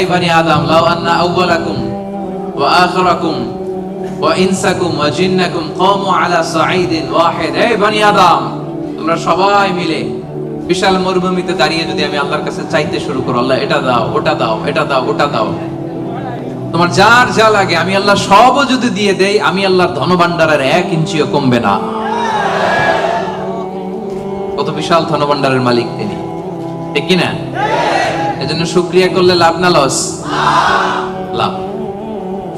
بني آدم لو أن أولكم وآخركم وإنسكم وجنكم قاموا على صعيد واحد হে বনি আদম তোমরা সবাই মিলে বিশাল মরুভূমিতে দাঁড়িয়ে যদি আমি আল্লাহর কাছে চাইতে শুরু করো, আল্লাহ এটা দাও, ওটা দাও, এটা দাও, ওটা দাও, তোমার যার যা লাগে আমি আল্লাহ সবও যদি দিয়ে দেই, আমি আল্লাহর ধনভাণ্ডারের 1 ইঞ্চিও কমবে না। কত বিশাল ধনভাণ্ডারের মালিক তিনি, ঠিক কি না? এজন্য শুকরিয়া করলে লাভ না লস? লাভ।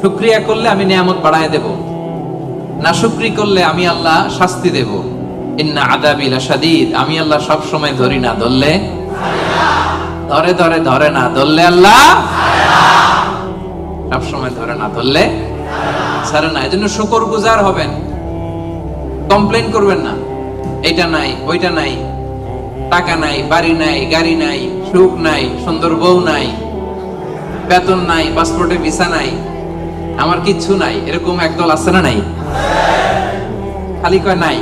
শুকরিয়া করলে আমি নিয়ামত বাড়ায় দেব, না শুকরি করলে আমি আল্লাহ শাস্তি দেব। ইন্না আযাবি লাশাদীদ, আমি আল্লাহ সব সময় ধরি না, ধরলে ধরে ধরে ধরে না, ধরলে আল্লাহ সব সময় ধরে না, ধরলে ছাড়ে না। এজন্য শুকরগুজার হবেন, কমপ্লেইন করবেন না। এইটা নাই, ওইটা নাই, টাকা নাই, বাড়ি নাই, গাড়ি নাই, সুখ নাই, সুন্দর বউ নাই, বেতন নাই, পাসপোর্টে ভিসা নাই, আমার কিচ্ছু নাই, এরকম একদল আছে না? নাই, খালি কয় নাই।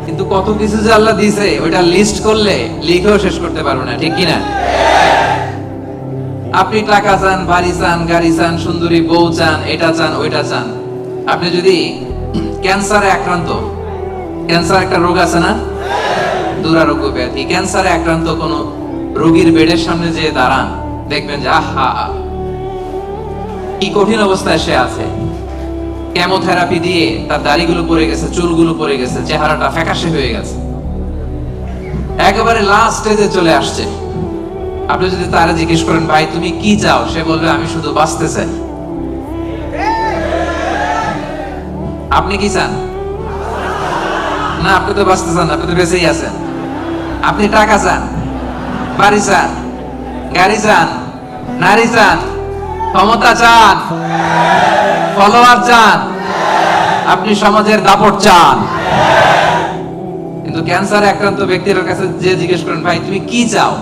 কিন্তু কত কিছু যে আল্লাহ দিয়েছে ওইটা লিস্ট করলে লিখেও শেষ করতে পারবো না, ঠিক কি না? আপনি টাকা চান, বাড়ি চান, গাড়ি চান, সুন্দরী বউ চান, এটা চান, ওইটা চান। আপনি যদি ক্যান্সারে আক্রান্ত, ক্যান্সার একটা রোগ আছে না, দুরারোগ্য ব্যাধি, ক্যান্সারে আক্রান্ত কোন রোগীর বেডের সামনে যে দাঁড়ান, দেখবেন যে আহা কি কঠিন অবস্থায় সে আছে। কেমোথেরাপি দিয়ে তার দাড়িগুলো পড়ে গেছে, চুলগুলো পড়ে গেছে, চেহারাটা ফ্যাকাশে হয়ে গেছে, একেবারে লাস্ট স্টেজে চলে আসছে। আপনি যদি তারা জিজ্ঞেস করেন ভাই তুমি কি চাও, সে বলবে আমি শুধু বাঁচতে চাই। আপনি কি চান? না, আপনি তো বাঁচতে চান, আপনি তো বেঁচেই আছেন। আপনি টাকা চান, বাড়ি চান, গাড়ি চান, নারী চান, ক্ষমতা চান, ফলোয়ার চান, আপনি সমাজের দাপট চান। কিন্তু ক্যান্সারে আক্রান্ত ব্যক্তির কাছে যে জিজ্ঞেস করেন ভাই তুমি কি চাও,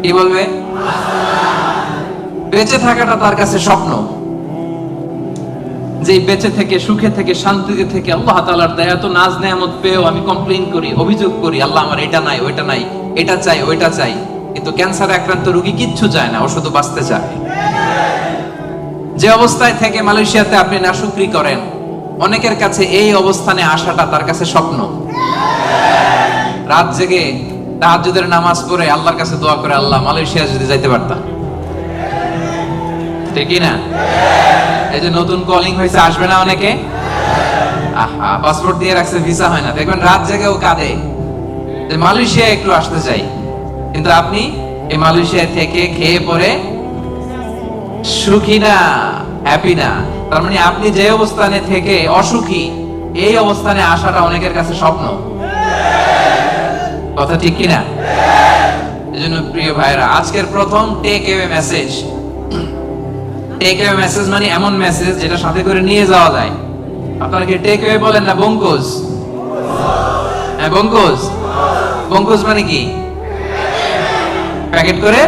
কি বলবে? বেঁচে থাকাটা তার কাছে স্বপ্ন। যে বেঁচে থেকে, সুখে থেকে, শান্তিতে থেকে আল্লাহ তাআলার দয়া তো নাজ নেয়ামত পেয়েও আমি কমপ্লেইন করি, অভিযোগ করি, আল্লাহ আমার এটা নাই, ওইটা নাই, এটা চাই, ওইটা চাই। কিন্তু ক্যান্সারে আক্রান্ত রোগী কিচ্ছু চায় না, ও শুধু বাঁচতে চায়। যে অবস্থায় থেকে মালয়েশিয়াতে আপনি নাশুকরি করেন, অনেকের কাছে এই অবস্থানে আসাটা তার কাছে স্বপ্ন। রাত জেগে তাহাজ্জুদের নামাজ পড়ে আল্লাহর কাছে দোয়া করে, আল্লাহ মালয়েশিয়া যদি যাইতে পারতাম, ঠিক না? এই যে নতুন কলিং হয়েছে, আসবে না অনেকে? আহা, পাসপোর্ট দিয়ে রাখছে, ভিসা হয় না, দেখবেন রাত জেগেও কাঁদে যে মালয়েশিয়া একটু আসতে চাই। কিন্তু আপনি এই মালয়েশিয়া থেকে খেয়ে পরে সুখী না, হ্যাপি না। তার মানে আপনি যে অবস্থানে থেকে অসুখী, এই অবস্থানে আসাটা অনেকের কাছে স্বপ্ন। কথা ঠিক কিনা? এজন্য প্রিয় ভাইরা, আজকের প্রথম takeaway message. Takeaway message মানে এমন মেসেজ যেটা সাথে করে নিয়ে যাওয়া যায়। আপনারা কি টেক অ্যাওয়ে বলেন না বঙ্কুজ? হ্যাঁ, বঙ্কুজ। বঙ্কুজ মানে কি? প্যাকেট করে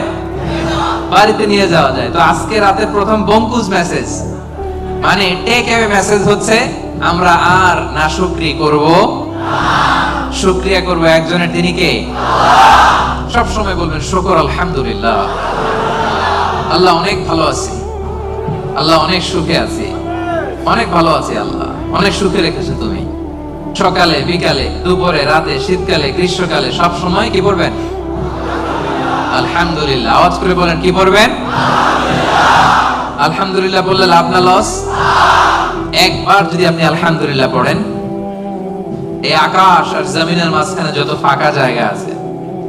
বাড়িতে নিয়ে যাওয়া যায়। তো আজকে রাতের প্রথম বঙ্কুজ মেসেজ মানে টেক অ্যাওয়ে মেসেজ হচ্ছে আমরা আর নাশুকরি করব না, শুকরিয়া করব একজনের, তিনি কে? সব সময় বলবেন শুকর আলহামদুলিল্লাহ, আল্লাহ অনেক ভালো আছি, আল্লাহ অনেক সুখে আছি, অনেক ভালো আছি, আল্লাহ অনেক সুখে রেখেছে তুমি। সকালে, বিকালে, দুপুরে, রাতে, শীতকালে, গ্রীষ্মকালে সব সময় কি করবেন? আলহামদুলিল্লাহ। আওয়াজ করে বলেন কি পড়বেন? আলহামদুলিল্লাহ বললে লাভ না লস? একবার যদি আপনি আলহামদুলিল্লাহ পড়েন, এই আকাশ আর জমিনের মাঝখানে যত ফাঁকা জায়গা আছে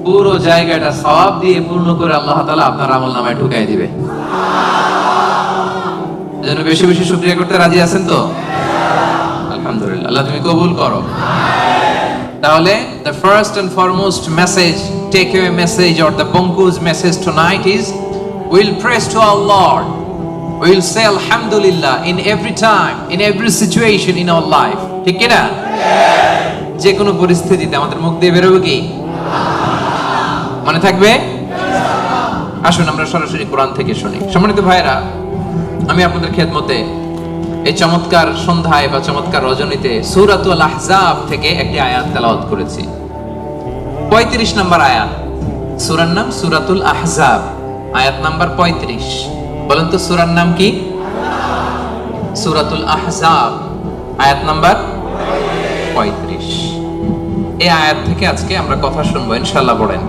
পুরো জায়গাটা সওয়াব দিয়ে পূর্ণ করে আল্লাহ তাআলা আপনার আমলনামায় ঢুকাই দিবে। যেন বেশি বেশি শুকরিয়া করতে রাজি আছেন তো? আলহামদুলিল্লাহ, আল্লাহ তুমি কবুল করো। তাহলে the first and foremost message, takeaway message or the Bongku's message tonight is we'll praise to our Lord. We'll say alhamdulillah in every time, in every situation in our life. ঠিক কি না? যে কোনো পরিস্থিতিতে আমাদের মুখ দিয়ে বেরোবে কি? মনে থাকবে? আসুন আমরা সরাসরি কোরআন থেকে শুনি। সম্মানিত ভাইরা, আমি আপনাদের খেদমতে এই চমৎকার সন্ধ্যায় বা চমৎকার রজনীতে সূরাতুল আহজাব থেকে একটি আয়াত তেলাওয়াত করেছি। 35 নম্বর আয়াত। সূরার নাম সূরাতুল আহজাব। আয়াত নাম্বার 35। বলেন তো সূরার নাম কি? সূরাতুল আহজাব, আয়াত নাম্বার 35। এই আয়াত থেকে আজকে আমরা কথা শুনবো ইনশাআল্লাহ। পড়েন।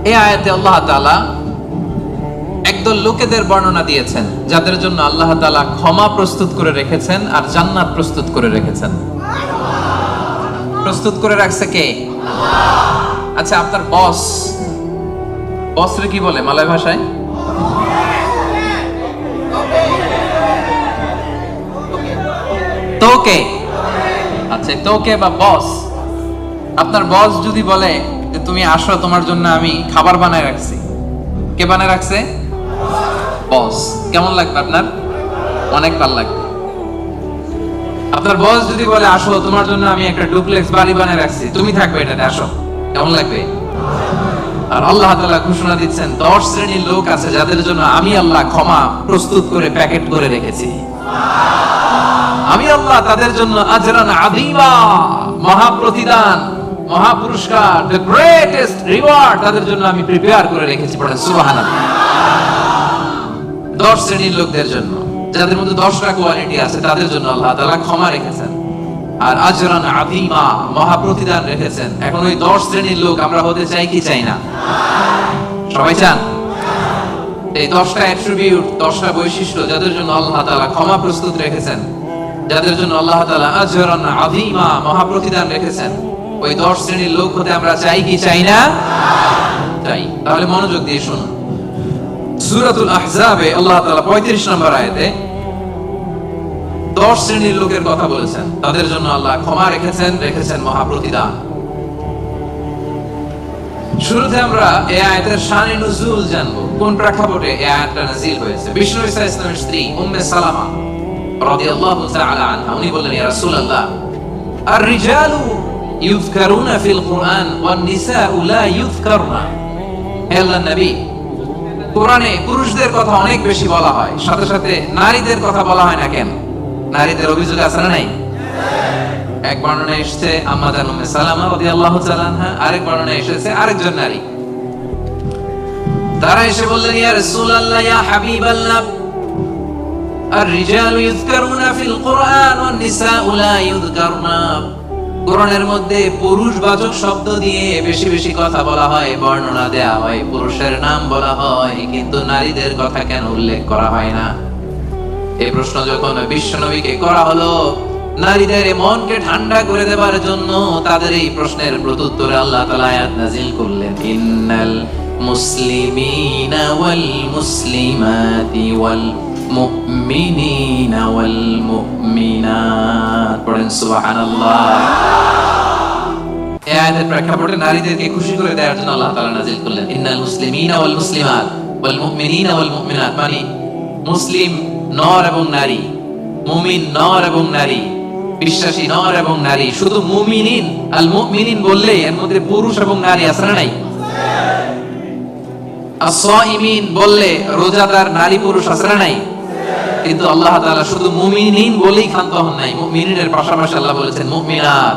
এই আয়াতে আল্লাহ তাআলা একদল লোকেদের বর্ণনা দিয়েছেন যাদের জন্য আল্লাহ তাআলা ক্ষমা প্রস্তুত করে রেখেছেন আর জান্নাত প্রস্তুত করে রেখেছেন। প্রস্তুত করে রাখছে কে? আচ্ছা, আপনার বসরে কি বলে মালয় ভাষায়? তোকে। আচ্ছা, তোকে বা বস। আপনার বস যদি বলে যে তুমি আসো, তোমার জন্য আমি খাবার বানায় রাখছি, কে বানায় রাখছে? বস। কেমন লাগবে আপনার? অনেক ভালো লাগবে। আপনার বস যদি বলে আসো, তোমার জন্য আমি একটা ডুপ্লেক্স বাড়ি বানায় রাখছি, তুমি থাকবে এটাতে, আসো, কেমন লাগবে? আর আল্লাহ তাআলা ঘোষণা দিচ্ছেন 10 শ্রেণীর লোক আছে যাদের জন্য আমি আল্লাহ ক্ষমা প্রস্তুত করে প্যাকেট করে রেখেছি। আমি আল্লাহ তাদের জন্য আজরান আযীমা, মহা প্রতিদান, মহা পুরস্কার, দ্য গ্রেটেস্ট রিওয়ার্ড তাদের জন্য আমি প্রিপেয়ার করে রেখেছি। পড়েন সুবহানাল্লাহ। 10 শ্রেণীর লোকদের জন্য, যাদের মধ্যে 10টা কোয়ালিটি আছে, তাদের জন্য আল্লাহ তাআলা ক্ষমা রেখেছেন আর আজরান আযীমা, মহা প্রতিদান রেখেছেন। এখন ওই 10 শ্রেণীর লোক আমরা হতে চাই কি চাই না? সবাই চান? এই 10টা অ্যাট্রিবিউট, 10টা বৈশিষ্ট্য যাদের জন্য আল্লাহ তাআলা ক্ষমা প্রস্তুত রেখেছেন, যাদের জন্য আল্লাহ তাআলা আজরান আযীমা, মহা প্রতিদান রেখেছেন, ওই 10 শ্রেণীর লোক হতে আমরা চাই কি চাই না? চাই। তাহলে মনোযোগ দিয়ে শুনুন। সূরাতুল আহজাবে আল্লাহ তাআলা 35 নম্বর আয়াতে 10 শ্রেণীর লোকের কথা বলেছেন, তাদের জন্য আল্লাহ ক্ষমা রেখেছেন মহা প্রতিদান। শুরুতে আমরা এই আয়াতের শানে নুজুল জানবো, কোন প্রেক্ষাপটে এই আয়াতটা নাযিল হয়েছে। বিষ্ণু ঈসা ইসলামের স্ত্রী উম্মে সালামা রাদিয়াল্লাহু তাআলা আনহা, উনি বললেন, ইয়া রাসূলুল্লাহ, আর-রিজালু ইউযকারুনা ফিল কুরআন ওয়ান নিসাউ লা ইউযকারনা। হে আল্লাহর নবী, কোরআনে পুরুষদের কথা অনেক বেশি বলা হয়, সাথে সাথে নারীদের কথা বলা হয় না কেন? নারীদের অভিযোগ আছে না নাই? এক বর্ণনায় এসেছে আম্মা জান উম্মে সালামা রাদিয়াল্লাহু তাআলা আনহা, আরেক বর্ণনায় এসেছে আরেকজন নারী। তারা এসে বললেন, ইয়া রাসূলুল্লাহ, ইয়া হাবিবাল্লাহ, আর-রিজালু ইউযকারুনা ফিল কুরআন ওয়ান নিসাউ লা ইউযকারনা। কোরআনের মধ্যে পুরুষবাচক শব্দ দিয়ে বেশি বেশি কথা বলা হয়, বর্ণনা দেয়া হয়, পুরুষের নাম বলা হয়, কিন্তু নারীদের কথা কেন উল্লেখ করা হয় না? এই প্রশ্ন যখন বিশ্বনবীকে করা হলো, নারীদের মনকে ঠান্ডা করে দেবার জন্য তাদের এই প্রশ্নের প্রত্যুত্তরে আল্লাহ তাআলা আয়াত নাযিল করলেন, ইন্নাল মুসলিমিনা ওয়াল মুসলিমাতি ওয়াল মুমিনিনা ওয়াল মুমিনাত। পড়েন সুবহানাল্লাহ। এই আয়াতের প্রেক্ষাপটে নারীদেরকে খুশি করে দেওয়ার জন্য আল্লাহ তাআলা নাযিল করলেন, ইন্নাল মুসলিমিনা ওয়াল মুসলিমাত ওয়াল মুমিনিনা ওয়াল মুমিনাত, মানে মুসলিম নর এবং নারী, মুমিন নর এবং নারী, বিশ্বাসী নর এবং নারী। শুধু মুমিনিন, আল মুমিনিন বললে এর মধ্যে পুরুষ এবং নারী আছে না নাই? as-সাইমিন বললে রোজাদার নারী পুরুষ আছে না নাই? কিন্তু আল্লাহ তাআলা শুধু মুমিনিন বলেই ক্ষান্ত হন নাই, মুমিনিনের পাশাপাশি আল্লাহ বলেছেন মুমিনাত,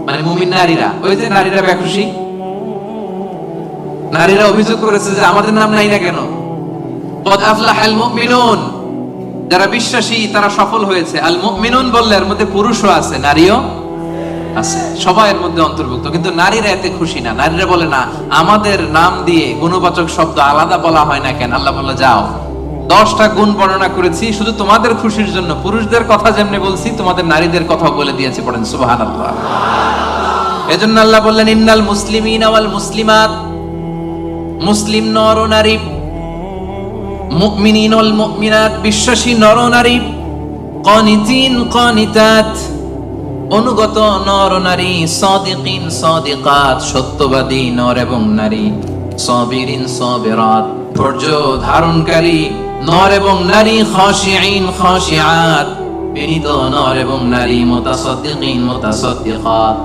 মানে মুমিন নারীরা। ওই যে নারীরা বেখুশি, নারীরা অভিযোগ করেছে যে আমাদের নাম নাই না কেন? কদ আফলাহাল মুমিনুন, যারা বিশ্বাসী তারা সফল হয়েছে। আল মুমিনুন বললে এর মধ্যে পুরুষও আছে, নারীও আছে, সবাই এর মধ্যে অন্তর্ভুক্ত। কিন্তু নারীরা এতে খুশি না। নারীরা বলে, না, আমাদের নাম দিয়ে গুণবাচক শব্দ আলাদা বলা হয় না কেন? আল্লাহ বলল, যাও, 10টা গুণ বর্ণনা করেছি শুধু তোমাদের খুশির জন্য। পুরুষদের কথা যেমনি বলছি, তোমাদের নারীদের কথা বলে দিয়েছি। পড়েন সুবহানাল্লাহ। এজন্য আল্লাহ বললেন, ইন্নাল মুসলিমিনা ওয়াল মুসলিমাত, মুসলিম নর ও নারী, মুমিনিন ওয়াল মুমিনাত, বিশ্বাসী নর ও নারী, কানিতিন কানিতাত, অনুগত নর ও নারী, সাদিকিন সাদিকাত, সত্যবাদী নর এবং নারী, সাবিরিন সাবিরাত, ধৈর্য ধারণকারী নর এবং নারী, খাশিঈন খাশিআত, বিনীত নর এবং নারী, মুতাসাদ্দিকিন মুতাসাদ্দিকাত,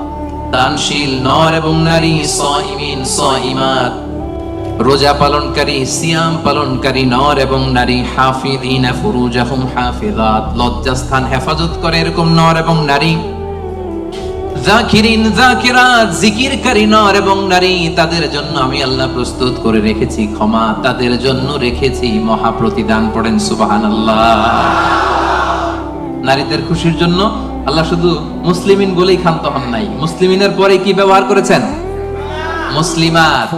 দানশীল নর এবং নারী, সাইমিন সাইমাত, রোজা পালনকারী সিয়াম পালনকারী নর এবং নারী, হাফিযিনা ফুরুজাহুম হাফিযাত, লজ্জাস্থান হেফাজত করে এরকম নর এবং নারী, যাকিরিন যাকিরাত, জিকিরকারী নর এবং নারী, তাদের জন্য আমি আল্লাহ প্রস্তুত করে রেখেছি ক্ষমা, তাদের জন্য রেখেছি মহা প্রতিদান। পড়েন সুবহানাল্লাহ। নারীদের খুশির জন্য আল্লাহ শুধু মুসলিমিন বলেই ক্ষান্ত হন নাই, মুসলিমিনের পরে কি ব্যবহার করেছেন? মুসলিমাত।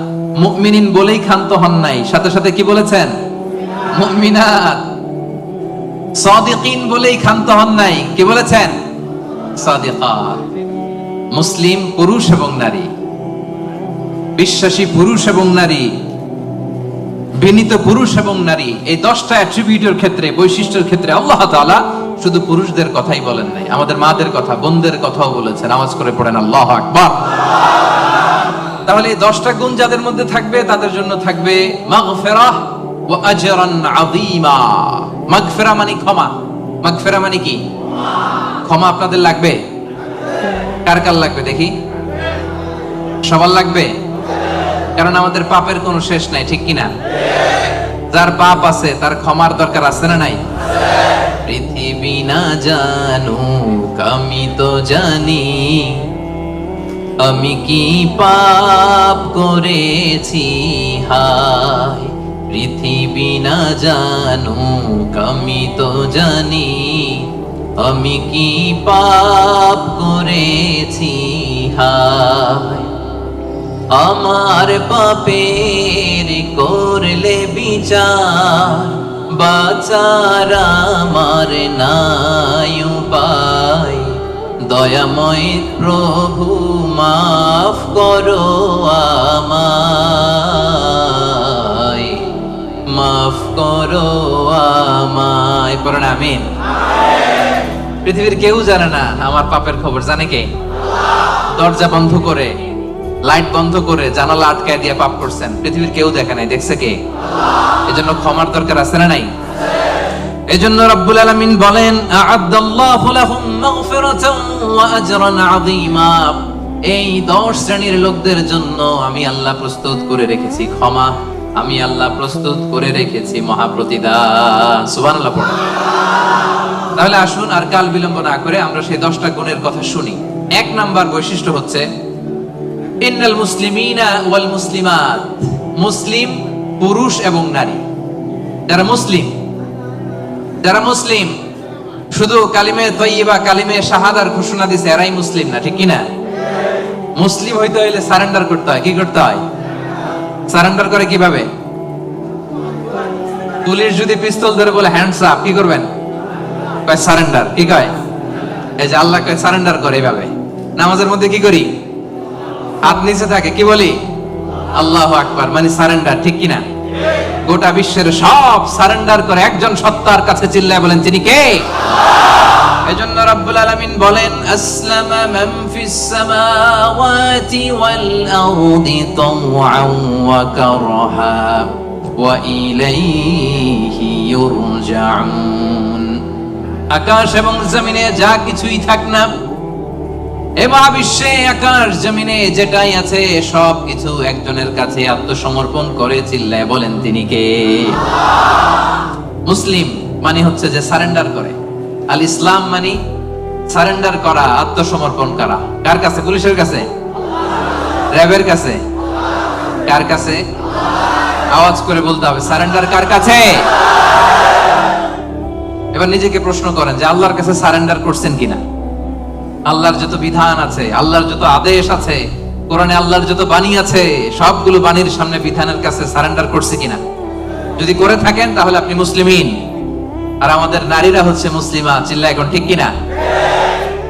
মুমিনিন বলেই ক্ষান্ত হন নাই, সাথে সাথে কি বলেছেন? মুমিনাত। সাদিকিন বলেই ক্ষান্ত হন নাই, কি বলেছেন? সাদিকাত। মুসলিম পুরুষ এবং নারী, বিশ্বাসী পুরুষ এবং নারী, বিনীত পুরুষ এবং নারী, এই 10টা অ্যাট্রিবিউটের ক্ষেত্রে, বৈশিষ্ট্যের ক্ষেত্রে আল্লাহ তাআলা শুধু পুরুষদের কথাই বলেন নাই, আমাদের মাদের কথা, বোনদের কথাও বলেছেন। আওয়াজ করে পড়েন আল্লাহু আকবার। তাহলে এই 10টা গুণ যাদের মধ্যে থাকবে তাদের জন্য থাকবে মাগফিরাহ ওয়া আজরান আযীমা। মাগফিরা মানে ক্ষমা। মাগফিরা মানে কি? ক্ষমা। আপনাদের লাগবে? কার কার লাগবে দেখি? সবার লাগবে, কারণ আমাদের পাপের কোনো শেষ নাই, ঠিক কিনা? যার পাপ আছে তার ক্ষমার দরকার আছে না নাই? পৃথিবী না জানুক আমি তো জানি, আমি কি পাপ করেছি হায়। পৃথিবী না জানুক আমি তো জানি, আমি কি পাপ করেছি হায়। আমার পাপের করলে বিচার, বাঁচার আমার নাই উপায়। দয়াময় প্রভু মাফ করো আমায়, মাফ করো আমায়। পড়েন আমিন। পৃথিবীর কেউ জানে না আমার পাপের খবর, জানে কে? দরজা বন্ধ করে, লাইট বন্ধ করে, জানালা আটকায় দিয়ে পাপ করছেন, পৃথিবীর কেউ দেখে নাই, দেখছে কে? এজন্য ক্ষমার দরকার আছে না নাই? এজন্য রব্বুল আলামিন বলেন আ'আদাল্লাহু লাহুম মাগফিরাতান ওয়া আজরান আযীমা। এই 10 শ্রেণীর লোকদের জন্য আমি আল্লাহ প্রস্তুত করে রেখেছি ক্ষমা, আমি আল্লাহ প্রস্তুত করে রেখেছি মহা প্রতিদান। সুবহানাল্লাহ পড়ুন। তাহলে আসুন আর কাল বিলম্ব না করে আমরা সেই 10টা গুণের কথা শুনি। 1 নাম্বার বৈশিষ্ট্য হচ্ছে ইন্নাল মুসলিমিনা ওয়াল মুসলিমাত। মুসলিম পুরুষ এবং নারী, যারা মুসলিম শুধু কালিমে তয়্যিবা, কালিমে শাহাদার ঘোষণা দিছে এরাই মুসলিম না, ঠিক কি না? মুসলিম হইতে হইলে সারেন্ডার করতে হয়। কি করতে হয়? সারেন্ডার করে কিভাবে? পুলিশ যদি পিস্তল ধরে বলে হ্যান্ডস আপ, কি করবেন? কয় সারেন্ডার। কি কয়? এই যে আল্লাহ কয় সারেন্ডার করে এইভাবে। নামাজের মধ্যে কি করি? হাত নিচে থাকে, কি বলি? আল্লাহু আকবার, মানে সারেন্ডার, ঠিক কি না? গোটা বিশ্বের সব সারেন্ডার করে একজন সত্তার কাছে, চিল্লায় বলেন তিনি কে? এজন্য রব্বুল আলামিন বলেন আসলামা মান ফিস সামাওয়াতি ওয়াল আরদি তাওআন ওয়া কারহা ওয়া ইলাইহি ইউরজাউন। আকাশ এবং জমিনে যা কিছুই থাক না, এ মহাবিশ্বে আকাশ জমিনে যেটাই আছে সব কিছু একজনের কাছে আত্মসমর্পণ করে, চিল্লায় বলেন তিনি কে? মুসলিম মানে হচ্ছে যে সারেন্ডার করে। আল ইসলাম মানে সারেন্ডার করা, আত্মসমর্পণ করা। কার কাছে? পুলিশের কাছে? র্যাবের কাছে? কার কাছে? আওয়াজ করে বলতে হবে, সারেন্ডার কার কাছে? এবার নিজেকে প্রশ্ন করেন যে আল্লাহর কাছে সারেন্ডার করছেন কিনা? আল্লাহর যত বিধান আছে, আল্লাহর যত আদেশ আছে, কোরআনে আল্লাহর যত বাণী আছে, সবগুলো বাণীর সামনে, বিধানের কাছে সারেন্ডার করছে কিনা? যদি করে থাকেন তাহলে আপনি মুসলিমিন। আর আমাদের নারীরা হচ্ছে মুসলিমা, চিল্লা এখন, ঠিক কিনা?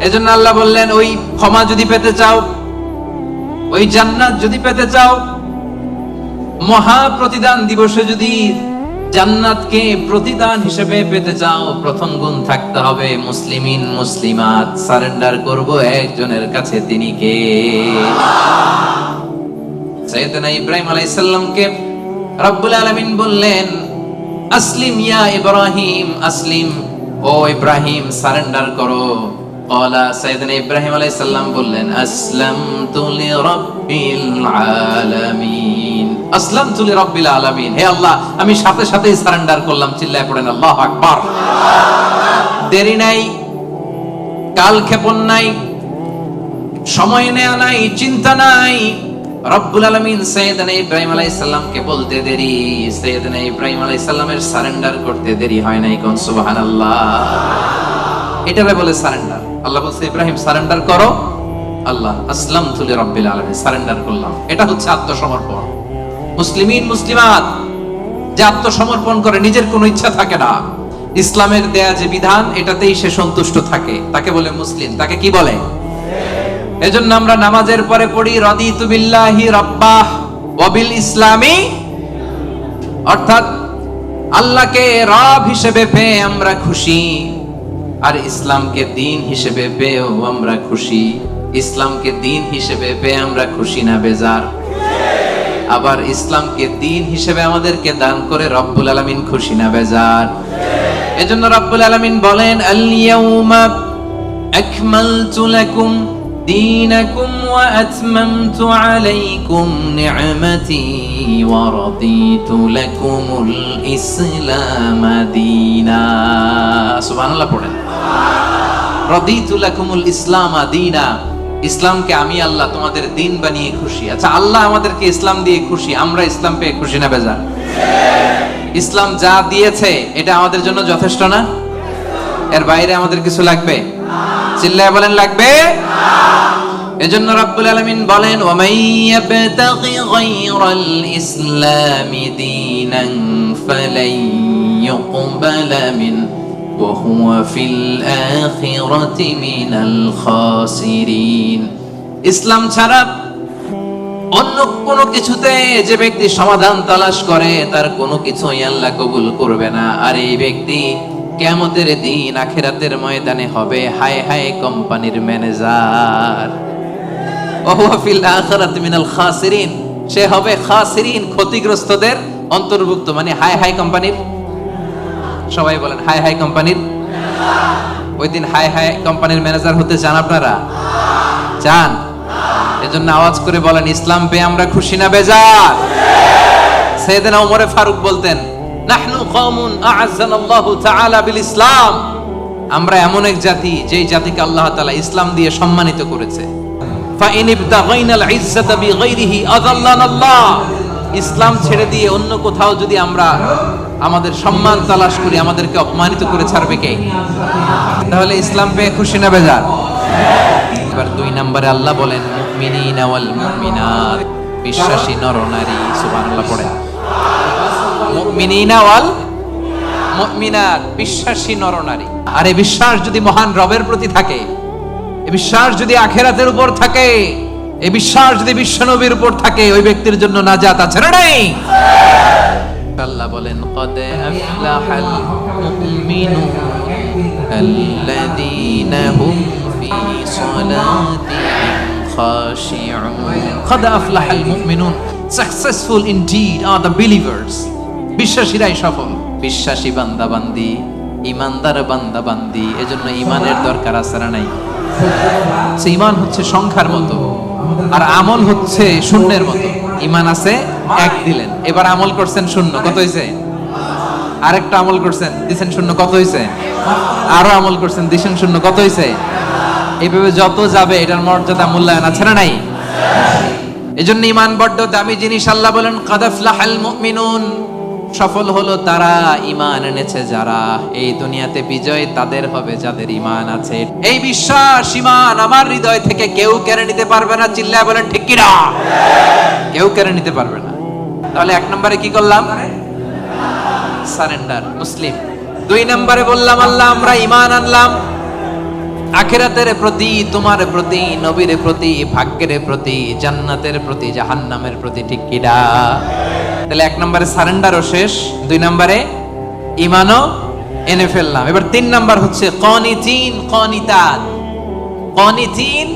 এজন্য আল্লাহ বললেন ওই ক্ষমা যদি পেতে চাও, ওই জান্নাত যদি পেতে চাও, মহা প্রতিদান দিবসে যদি জান্নাতকে প্রতিদান হিসেবে পেতে চাও, প্রথম গুণ থাকতে হবে মুসলিমিন মুসলিমাত। সারেন্ডার করব একজনের কাছে, তিনি কে? সাইয়েদনা ইব্রাহিম আলাইহিস সালামকে রব্বুল আলামিন বললেন আসলিম ইয়া ইব্রাহিম, আসলিম, ও ইব্রাহিম সারেন্ডার করো। ক্বালা, সাইয়েদনা ইব্রাহিম আলাইহিস সালাম বললেন আসলামতু লিরাব্বিল আলামিন, আসলামতু লিরাব্বিল আলামিন। হে আল্লাহ, আমি সাথে সাথেই সারেন্ডার করলাম, চিল্লায় পড়েন আল্লাহু আকবার। দেরি নাই, কাল ক্ষেপণ নাই, সময় নেওয়া নাই, চিন্তা নাই। রব্বুল আলামিন সাইয়েদনা ইব্রাহিম আলাইহিস সালামকে বলতে দেরি, সাইয়েদনা ইব্রাহিম আলাইহিস সালামের সারেন্ডার করতে দেরি হয় নাই। কোন সুবহানাল্লাহ। এটারে বলে সারেন্ডার। আল্লাহ বলছে ইব্রাহিম সারেন্ডার করো, আল্লাহ আসলামতু লিরাব্বিল আলামিন, সারেন্ডার করলাম। এটা হচ্ছে আত্মসমর্পণ। মুসলিমিন মুসলিমাত যে আত্মসমর্পণ করে, নিজের কোনো ইচ্ছা থাকে না, ইসলামের দেয়া যে বিধান এটাতেই সে সন্তুষ্ট থাকে, তাকে বলে মুসলিম। তাকে কি বলে? এজন্য আমরা নামাজের পরে পড়ি রাদিতু বিল্লাহি রাব্বাহ ওয়া বিল ইসলামি, অর্থাৎ আল্লাহকে রব হিসেবে পেয়ে আমরা খুশি, আর ইসলামকে দ্বীন হিসেবে পেয়েও আমরা খুশি। ইসলামকে দ্বীন হিসেবে পেয়ে আমরা খুশি না বেজার? আবার ইসলামকে দ্বীন হিসেবে আমাদেরকে দান করে রব্বুল আলামিন খুশি না বেজার? এজন্য রব্বুল আলামিন বলেন আল ইয়াউমা আকমালতু লাকুম দীনাকুম ওয়া আতমামতু আলাইকুম নি'মাতি ওয়া রাদিতু লাকুমুল ইসলাম দীনা। সুবহানাল্লাহ পড়েন। রাদিতু লাকুমুল ইসলাম দীনা, ইসলামকে আমি আল্লাহ তোমাদের দিন বানিয়ে খুশি। আচ্ছা, আল্লাহ আমাদেরকে ইসলাম দিয়ে খুশি, আমরা ইসলাম পেয়ে খুশি না বেজার? ইসলাম যা দিয়েছে এটা আমাদের জন্য যথেষ্ট না? এর বাইরে আমাদের কিছু লাগবে? চিল্লায় বলেন লাগবে। এজন্য রব্বুল আলামিন বলেন ওয়া মান ইয়াবতাগি গায়রাল ইসলামি দীনান ফালাই ইউকবালা মিন ওয়া হুয়া ফিল আখিরাতি মিনাল খাসিরিন। ইসলাম ছাড়া অন্য কোনো কিছুতে যে ব্যক্তি সমাধান তালাশ করে তার কোনো কিছুই আল্লাহ কবুল করবে না। আর এই ব্যক্তি কিয়ামতের দিন আখিরাতের ময়দানে হবে হায় হায় কোম্পানির ম্যানেজার। ওয়া হুয়া ফিল আখিরাতি মিনাল খাসিরিন, সে হবে খাসিরিন, ক্ষতিগ্রস্তদের অন্তর্ভুক্ত। মানে হায় হায় কোম্পানির, সবাই বলেন হায় হায় কোম্পানির। ওই দিন হায় হায় কোম্পানির ম্যানেজার হতে চান আপনারা? চান? এজন্য আওয়াজ করে বলেন ইসলাম পেয়ে আমরা খুশি না বেজার? সাইয়েদনা ওমর ফারুক বলতেন নাহনু কওমুন আ'আজ্জানাল্লাহু তাআলা বিল ইসলাম, আমরা এমন এক জাতি যেই জাতিকে আল্লাহ তাআলা ইসলাম দিয়ে সম্মানিত করেছে। ফা ইন ইবতাগাইনাল ইজ্জাতা বিগাইরিহি আযাল্লানাল্লাহ, ইসলাম ছেড়ে দিয়ে অন্য কোথাও যদি আমরা আমাদের সম্মান তালাশ করি আমাদেরকে অপমানিত করে ছাড়বে কে? তাহলে ইসলাম পেয়ে খুশি না বেজার? এবার 2 নম্বরে আল্লাহ বলেন মুমিনিনা ওয়াল মুমিনাত, বিশ্বাসী নরনারী। সুবহানাল্লাহ পড়েন। মুমিনিনা ওয়াল মুমিনাত, বিশ্বাসী নরনারী। আর এই বিশ্বাস যদি মহান রবের প্রতি থাকে, এই বিশ্বাস যদি আখিরাতের উপর থাকে, এই বিশ্বাস যদি বিশ্বনবীর উপর থাকে, ওই ব্যক্তির জন্য নাজাত আছে না নাই? আল্লাহ বলেন কদ আফলাহাল মুমিনুন আল্লাযীনা হুম ফি সালাতিহিম খাশিউন। কদ আফলাহাল মুমিনুন, successful indeed are the believers, বিশ্বাসীরাই সফল। বিশ্বাসী বান্দা বান্দি, ইমানদার বান্দা বান্দি, এজন্য ইমানের দরকার আছে না নাই? ঈমান হচ্ছে সংখ্যার মতো, আর আমল হচ্ছে শূন্যের মতো। ঈমান আছে 1 দিলেন, এবার আমল করছেন 0, কত হইছে? আরেকটা আমল করছেন দিছেন 0, কত হইছে? আরো আমল করছেন দিছেন 0, কত হইছে? এইভাবে যত যাবে এটার মর্যাদা মূল্যায়ন আছে না নাই? এজন্য ঈমান বড় দামি জিনিস। আল্লাহ বলেন কাদ আফলাহাল মুমিনুন, সফল হলো তারা ঈমান এনেছে যারা। এই দুনিয়াতে বিজয় তাদের হবে যাদের ঈমান আছে। এই বিশ্বাস ঈমান আমার হৃদয় থেকে কেউ কেড়ে নিতে পারবে না। চিল্লায় বলেন ঠিক কি না? কেউ কেড়ে নিতে পারবে না। তাহলে 1 নম্বরে কি করলাম? সারেন্ডার, মুসলিম। 2 নম্বরে বললাম আল্লাহ আমরা ঈমান আনলাম আখিরাতের প্রতি, তোমার প্রতি, নবীর প্রতি, ভাগ্যের প্রতি, জান্নাতের প্রতি, জাহান্নামের প্রতি। ঠিক কি না? তাহলে 1 নম্বরে সারেন্ডারও শেষ, 2 নম্বরে ঈমানও এনে ফেললাম। এবার 3 নাম্বার হচ্ছে কানিতিন কানিতাত। কানিতিন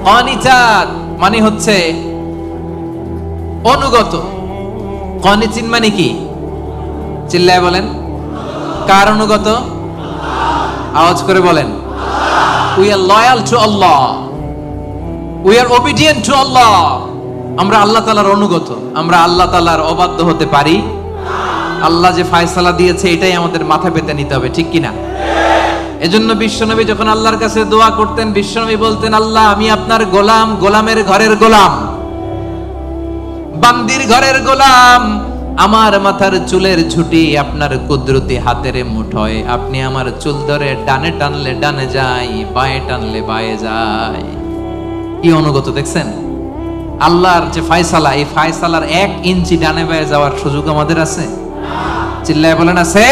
কানিতাত মানে হচ্ছে অনুগত। কানিতিন মানে কি? চিল্লায় বলেন। কার অনুগত? আওয়াজ করে বলেন। We are loyal to Allah. We are obedient to Allah. আমরা আল্লাহ তাআলার অনুগত। আমরা আল্লাহ তাআলার অবাধ্য হতে পারি? আল্লাহ যে ফয়সালা দিয়েছে এটাই আমাদের মাথা পেতে নিতে হবে, ঠিক কি না? এজন্য বিশ্বনবী যখন আল্লাহর কাছে দোয়া করতেন, বিশ্বনবী বলতেন, আল্লাহ আমি আপনার গোলাম, গোলামের ঘরের গোলাম, বান্দির ঘরের গোলাম। আমার মাথার চুলের ঝুঁটি আপনার কুদরতি হাতের মুঠোয়, আপনি আমার চুল ধরে ডানে টানলে ডানে যায়, বায়ে টানলে বায়ে যায়। কি অনুগত দেখছেন? আল্লাহর যে ফয়সালা, এই ফয়সালার 1 ইঞ্চি ডানে বায়ে যাওয়ার সুযোগ আমাদের আছে? চিল্লায় বলেন আছে?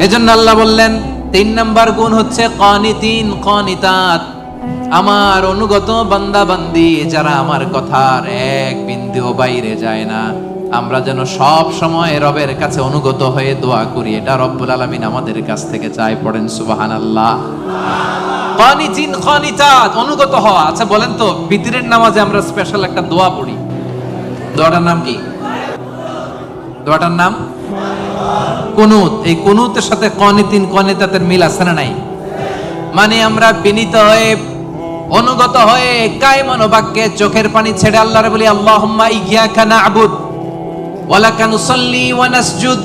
এজন্য আল্লাহ বললেন 3 নাম্বার গুণ হচ্ছে কানিতিন কানিতাত, আমার অনুগত বান্দা বান্দি যারা আমার কথার এক বিন্দুও বাইরে যায় না। আমরা যেন সব সময় রবের কাছে অনুগত হয়ে দোয়া করি, এটা রব্বুল আলামিন আমাদের কাছ থেকে চায়। পড়েন সুবহানাল্লাহ। কানিতিন কানিতাত, অনুগত হওয়া। আচ্ছা বলেন তো, বিতরের নামাজে আমরা স্পেশাল একটা দোয়া পড়ি, দোয়াটার নাম কি? দোয়াটার নাম কুনুত। এই কুনুতের সাথে কানিতিন কানিতাতের মিল আছে না নাই? মানে আমরা বিনীত হয়ে, অনুগত হয়ে, কায়মান বাক্যে চোখের পানি ছেড়ে আল্লাহরে বলি, আল্লাহুম্মা ইয়্যাকা না'বুদ ওয়া লাকা নুসাল্লি ওয়া নাসজুদ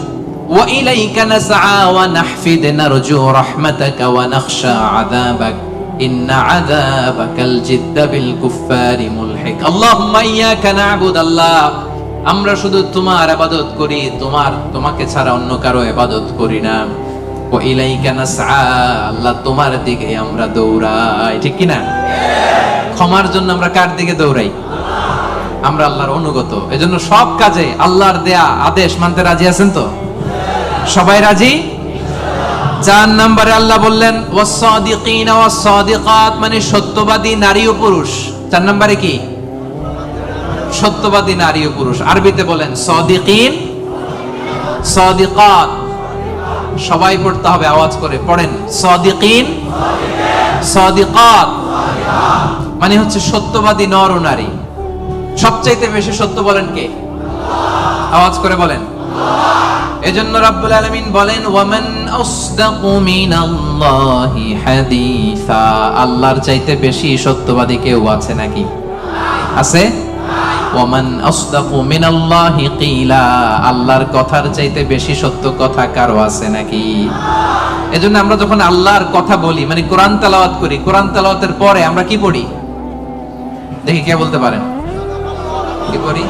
ওয়া ইলাইকা নাসআ ওয়া নাহফিদ নারজু রাহমাতাকা ওয়া নাখশা আযাবাক ইন্না আযাবাকাল জিদ্দা বিল কুফফারি মুলহিক। আল্লাহুম্মা ইয়্যাকা না'বুদ, আল্লাহ আমরা শুধু তোমার ইবাদত করি, তোমাকে ছাড়া অন্য কারো ইবাদত করি না। ওয়া ইলাইকা নাসআ, আল্লাহ তোমার দিকে আমরা দৌড়াই, ঠিক কি না? ক্ষমার জন্য আমরা কার দিকে দৌড়াই? আমরা আল্লাহর অনুগত। এজন্য সব কাজে আল্লাহর দেয়া আদেশ মানতে রাজি আছেন তো? সবাই রাজি? 4 নম্বরে আল্লাহ বললেন ওয়াস-সাদিকিনা ওয়াস-সাদিকাত, মানে সত্যবাদী নারী ও পুরুষ। 4 নম্বরে কি? সত্যবাদী নারী ও পুরুষ। আরবিতে বলেন সাদিকিন, সাদিকাত। সবাই পড়তে হবে, আওয়াজ করে পড়েন, সাদিকিন সাদিকাত, মানে হচ্ছে সত্যবাদী নর ও নারী। সবচাইতে বেশি সত্য বলেন কে? আওয়াজ করে বলেন। এজন্য রাব্বুল আলামিন বলেন ওয়ামান আসদাকু মিনাল্লাহি হাদিসা, আল্লাহর চাইতে বেশি সত্যবাদী কেউ আছে নাকি? আছে? ওয়ামান আসদাকু মিনাল্লাহি কিলা, আল্লাহর কথার চাইতে বেশি সত্য কথা কারো আছে নাকি? এজন্য আমরা যখন আল্লাহর কথা বলি, মানে কোরআন তেলাওয়াত করি, কোরআন তেলাওয়াতের পরে আমরা কি পড়ি? দেখি কে বলতে পারেন কি পড়ি?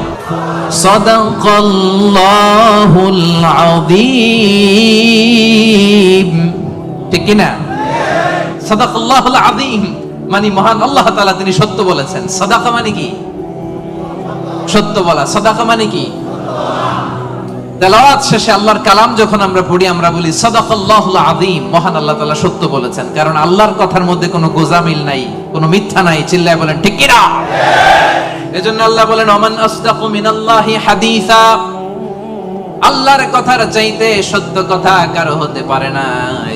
সাদাকাল্লাহুল আযীম, ঠিক কি না? সাদাকাল্লাহুল আযীম মানে মহান আল্লাহ তাআলা তিনি সত্য বলেছেন। সাদাকা মানে কি? সত্য বলা। সাদাকা মানে কি? তেলাওয়াত শেষে আল্লাহর কালাম যখন আমরা পড়ি, আমরা বলি সাদাকাল্লাহুল আযীম, মহান আল্লাহ তাআলা সত্য বলেছেন। কারণ আল্লাহর কথার মধ্যে কোনো গোজামিল নাই, কোনো মিথ্যা নাই। চিল্লায় বলেন ঠিক কি না? এজন্য আল্লাহ বলেন ওমান আসদাকু মিনাল্লাহি হাদিসা, আল্লাহর কথার চাইতে সত্য কথা কারো হতে পারে না।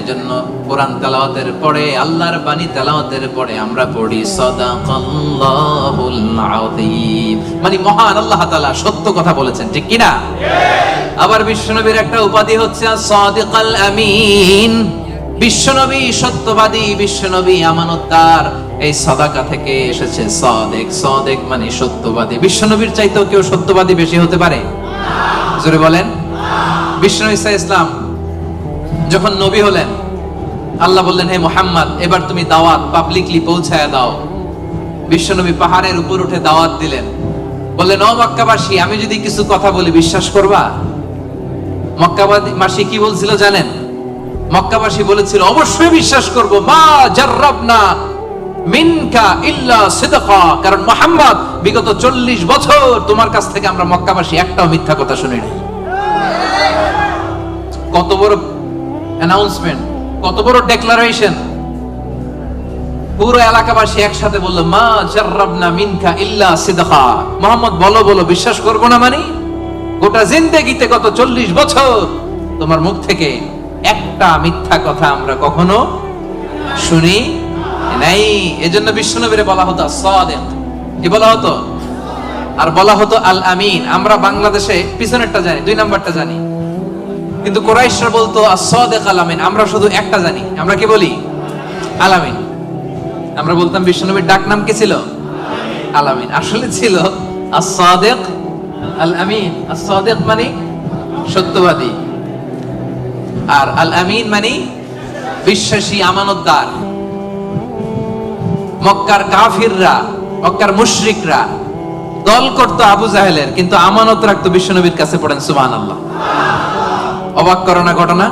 এজন্য কোরআন তেলাওয়াতের পরে, আল্লাহর বাণী তেলাওয়াতের পরে আমরা পড়ি সাদাকাল্লাহুল আযীম, মানে মহান আল্লাহ তাআলা সত্য কথা বলেছেন, ঠিক কি না? আবার বিশ্বনবীর একটা উপাধি হচ্ছে সাদিকাল আমিন। বিশ্বনবী সত্যবাদী, বিশ্বনবী আমানতদার। এই সাদাকা থেকে এসেছে সাদেক। সাদেক মানে সত্যবাদী। বিশ্বনবীর চাইতেও কেউ সত্যবাদী বেশি হতে পারে? জোরে বলেন। বিশ্বনবী সাল্লাল্লাহু আলাইহি ওয়াসাল্লাম যখন নবী হলেন, আল্লাহ বললেন হে মুহাম্মদ এবার তুমি দাওয়াত পাবলিকলি পৌঁছায় দাও। বিশ্বনবী পাহাড়ের উপর উঠে দাওয়াত দিলেন। বললেন ও মক্কাবাসী, আমি যদি কিছু কথা বলি বিশ্বাস করবা? মক্কাবাসী কি বলছিল জানেন? মক্কাবাসী বলেছিল অবশ্যই বিশ্বাস করব, মা জাররাবনা মিনকা ইল্লা সিদকা, কারণ মুহাম্মদ বিগত 40 বছর তোমার কাছ থেকে আমরা মক্কাবাসী একটাও মিথ্যা কথা শুনি নাই। কত বড় অ্যানাউন্সমেন্ট, কত বড় ডেক্লারেশন। পুরো এলাকাবাসী একসাথে বলল মা জাররাবনা মিনকা ইল্লা সিদকা। মুহাম্মদ বলো বলো, বিশ্বাস করব না মানে? গোটা জিন্দেগিতে গত 40 বছর তোমার মুখ থেকে একটা মিথ্যা কথা আমরা কখনো শুনি নাই। এজন্য বিশ্বনবীরে বলা হতো সাদিক, কি বলা হতো? আর বলা হতো আল আমিন। আমরা বাংলাদেশে পিছনেরটা জানি, 2 নাম্বারটা জানি, কিন্তু কুরাইশরা বলতো as-সাদিক আল আমিন। আমরা শুধু একটা জানি, আমরা কি বলি? আল আমিন। আমরা বলতাম বিশ্বনবীর ডাক নাম কি ছিল? আল আমিন। আসলে ছিল as-সাদিক আল আমিন। as-সাদিক মানে সত্যবাদী, আর আল আমিন মানে বিশ্বাসী আমানতদার। মক্কার কাফিররা, মক্কার মুশরিকরা দল করত আবু জাহেলের, কিন্তু আমানত রাখতো বিশ্বনবীর কাছে। পড়েন সুবহানাল্লাহ। অবাক করো না ঘটনা?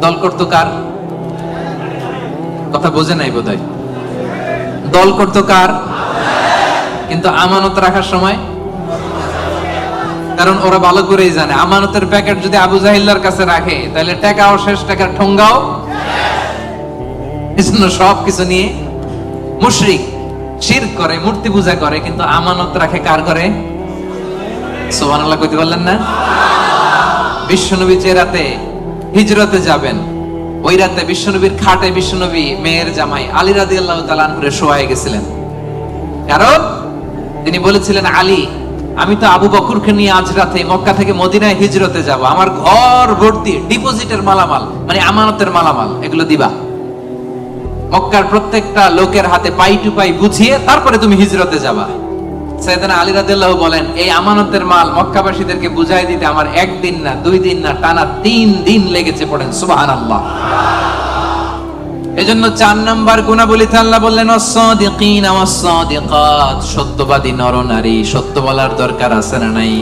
দল করত কার? কথা বোঝে নাই বোধহয়। দল করত কার? কিন্তু আমানত রাখার সময়, কারণ ওরা ভালো করেই জানে আমানতের প্যাকেট যদি আবু জাহিল্লার কাছে রাখে তাহলে টাকাও শেষ, টাকার ঠোঙ্গাও। এজন্য সবকিছু নিয়ে মুশরিক শিরক করে, মূর্তি পূজা করে, কিন্তু আমানত রাখে কার করে? সুবহানাল্লাহ কইতে পারলেন না? বিশ্বনবী যে রাতে হিজরতে যাবেন, ওই রাতে বিশ্বনবীর খাটে বিশ্বনবী মেয়ের জামাই আলী রাদিয়াল্লাহু তাআলা আনহু শোয়ায় গেছিলেন। কারণ তিনি বলেছিলেন, আলী, আমি তো আবু বকরকে নিয়ে আজ রাতে মক্কা থেকে মদিনায় হিজরতে যাব, আমার ঘর ভর্তি ডিপোজিটের মালামাল, মানে আমানতের মালামাল, এগুলো দিবা। মক্কার প্রত্যেকটা লোকের হাতে পাই টু পাই বুঝিয়ে তারপরে তুমি হিজরতে যাবা। সাইয়েদনা আলী রাদিয়াল্লাহু বলেন, এই আমানতের মাল মক্কাবাসীদেরকে বুঝাই দিতে আমার একদিন না, 2 দিন না, টানা 3 দিন লেগেছে। পড়েন সুবহানাল্লাহ। এজন্য 4 নাম্বার গুণাবলীতে আল্লাহ বললেন, ওয়াস-সাদিকিনা ওয়াস-সাদিকাত, সত্যবাদী নরনারী। সত্য বলার দরকার আছে না নাই?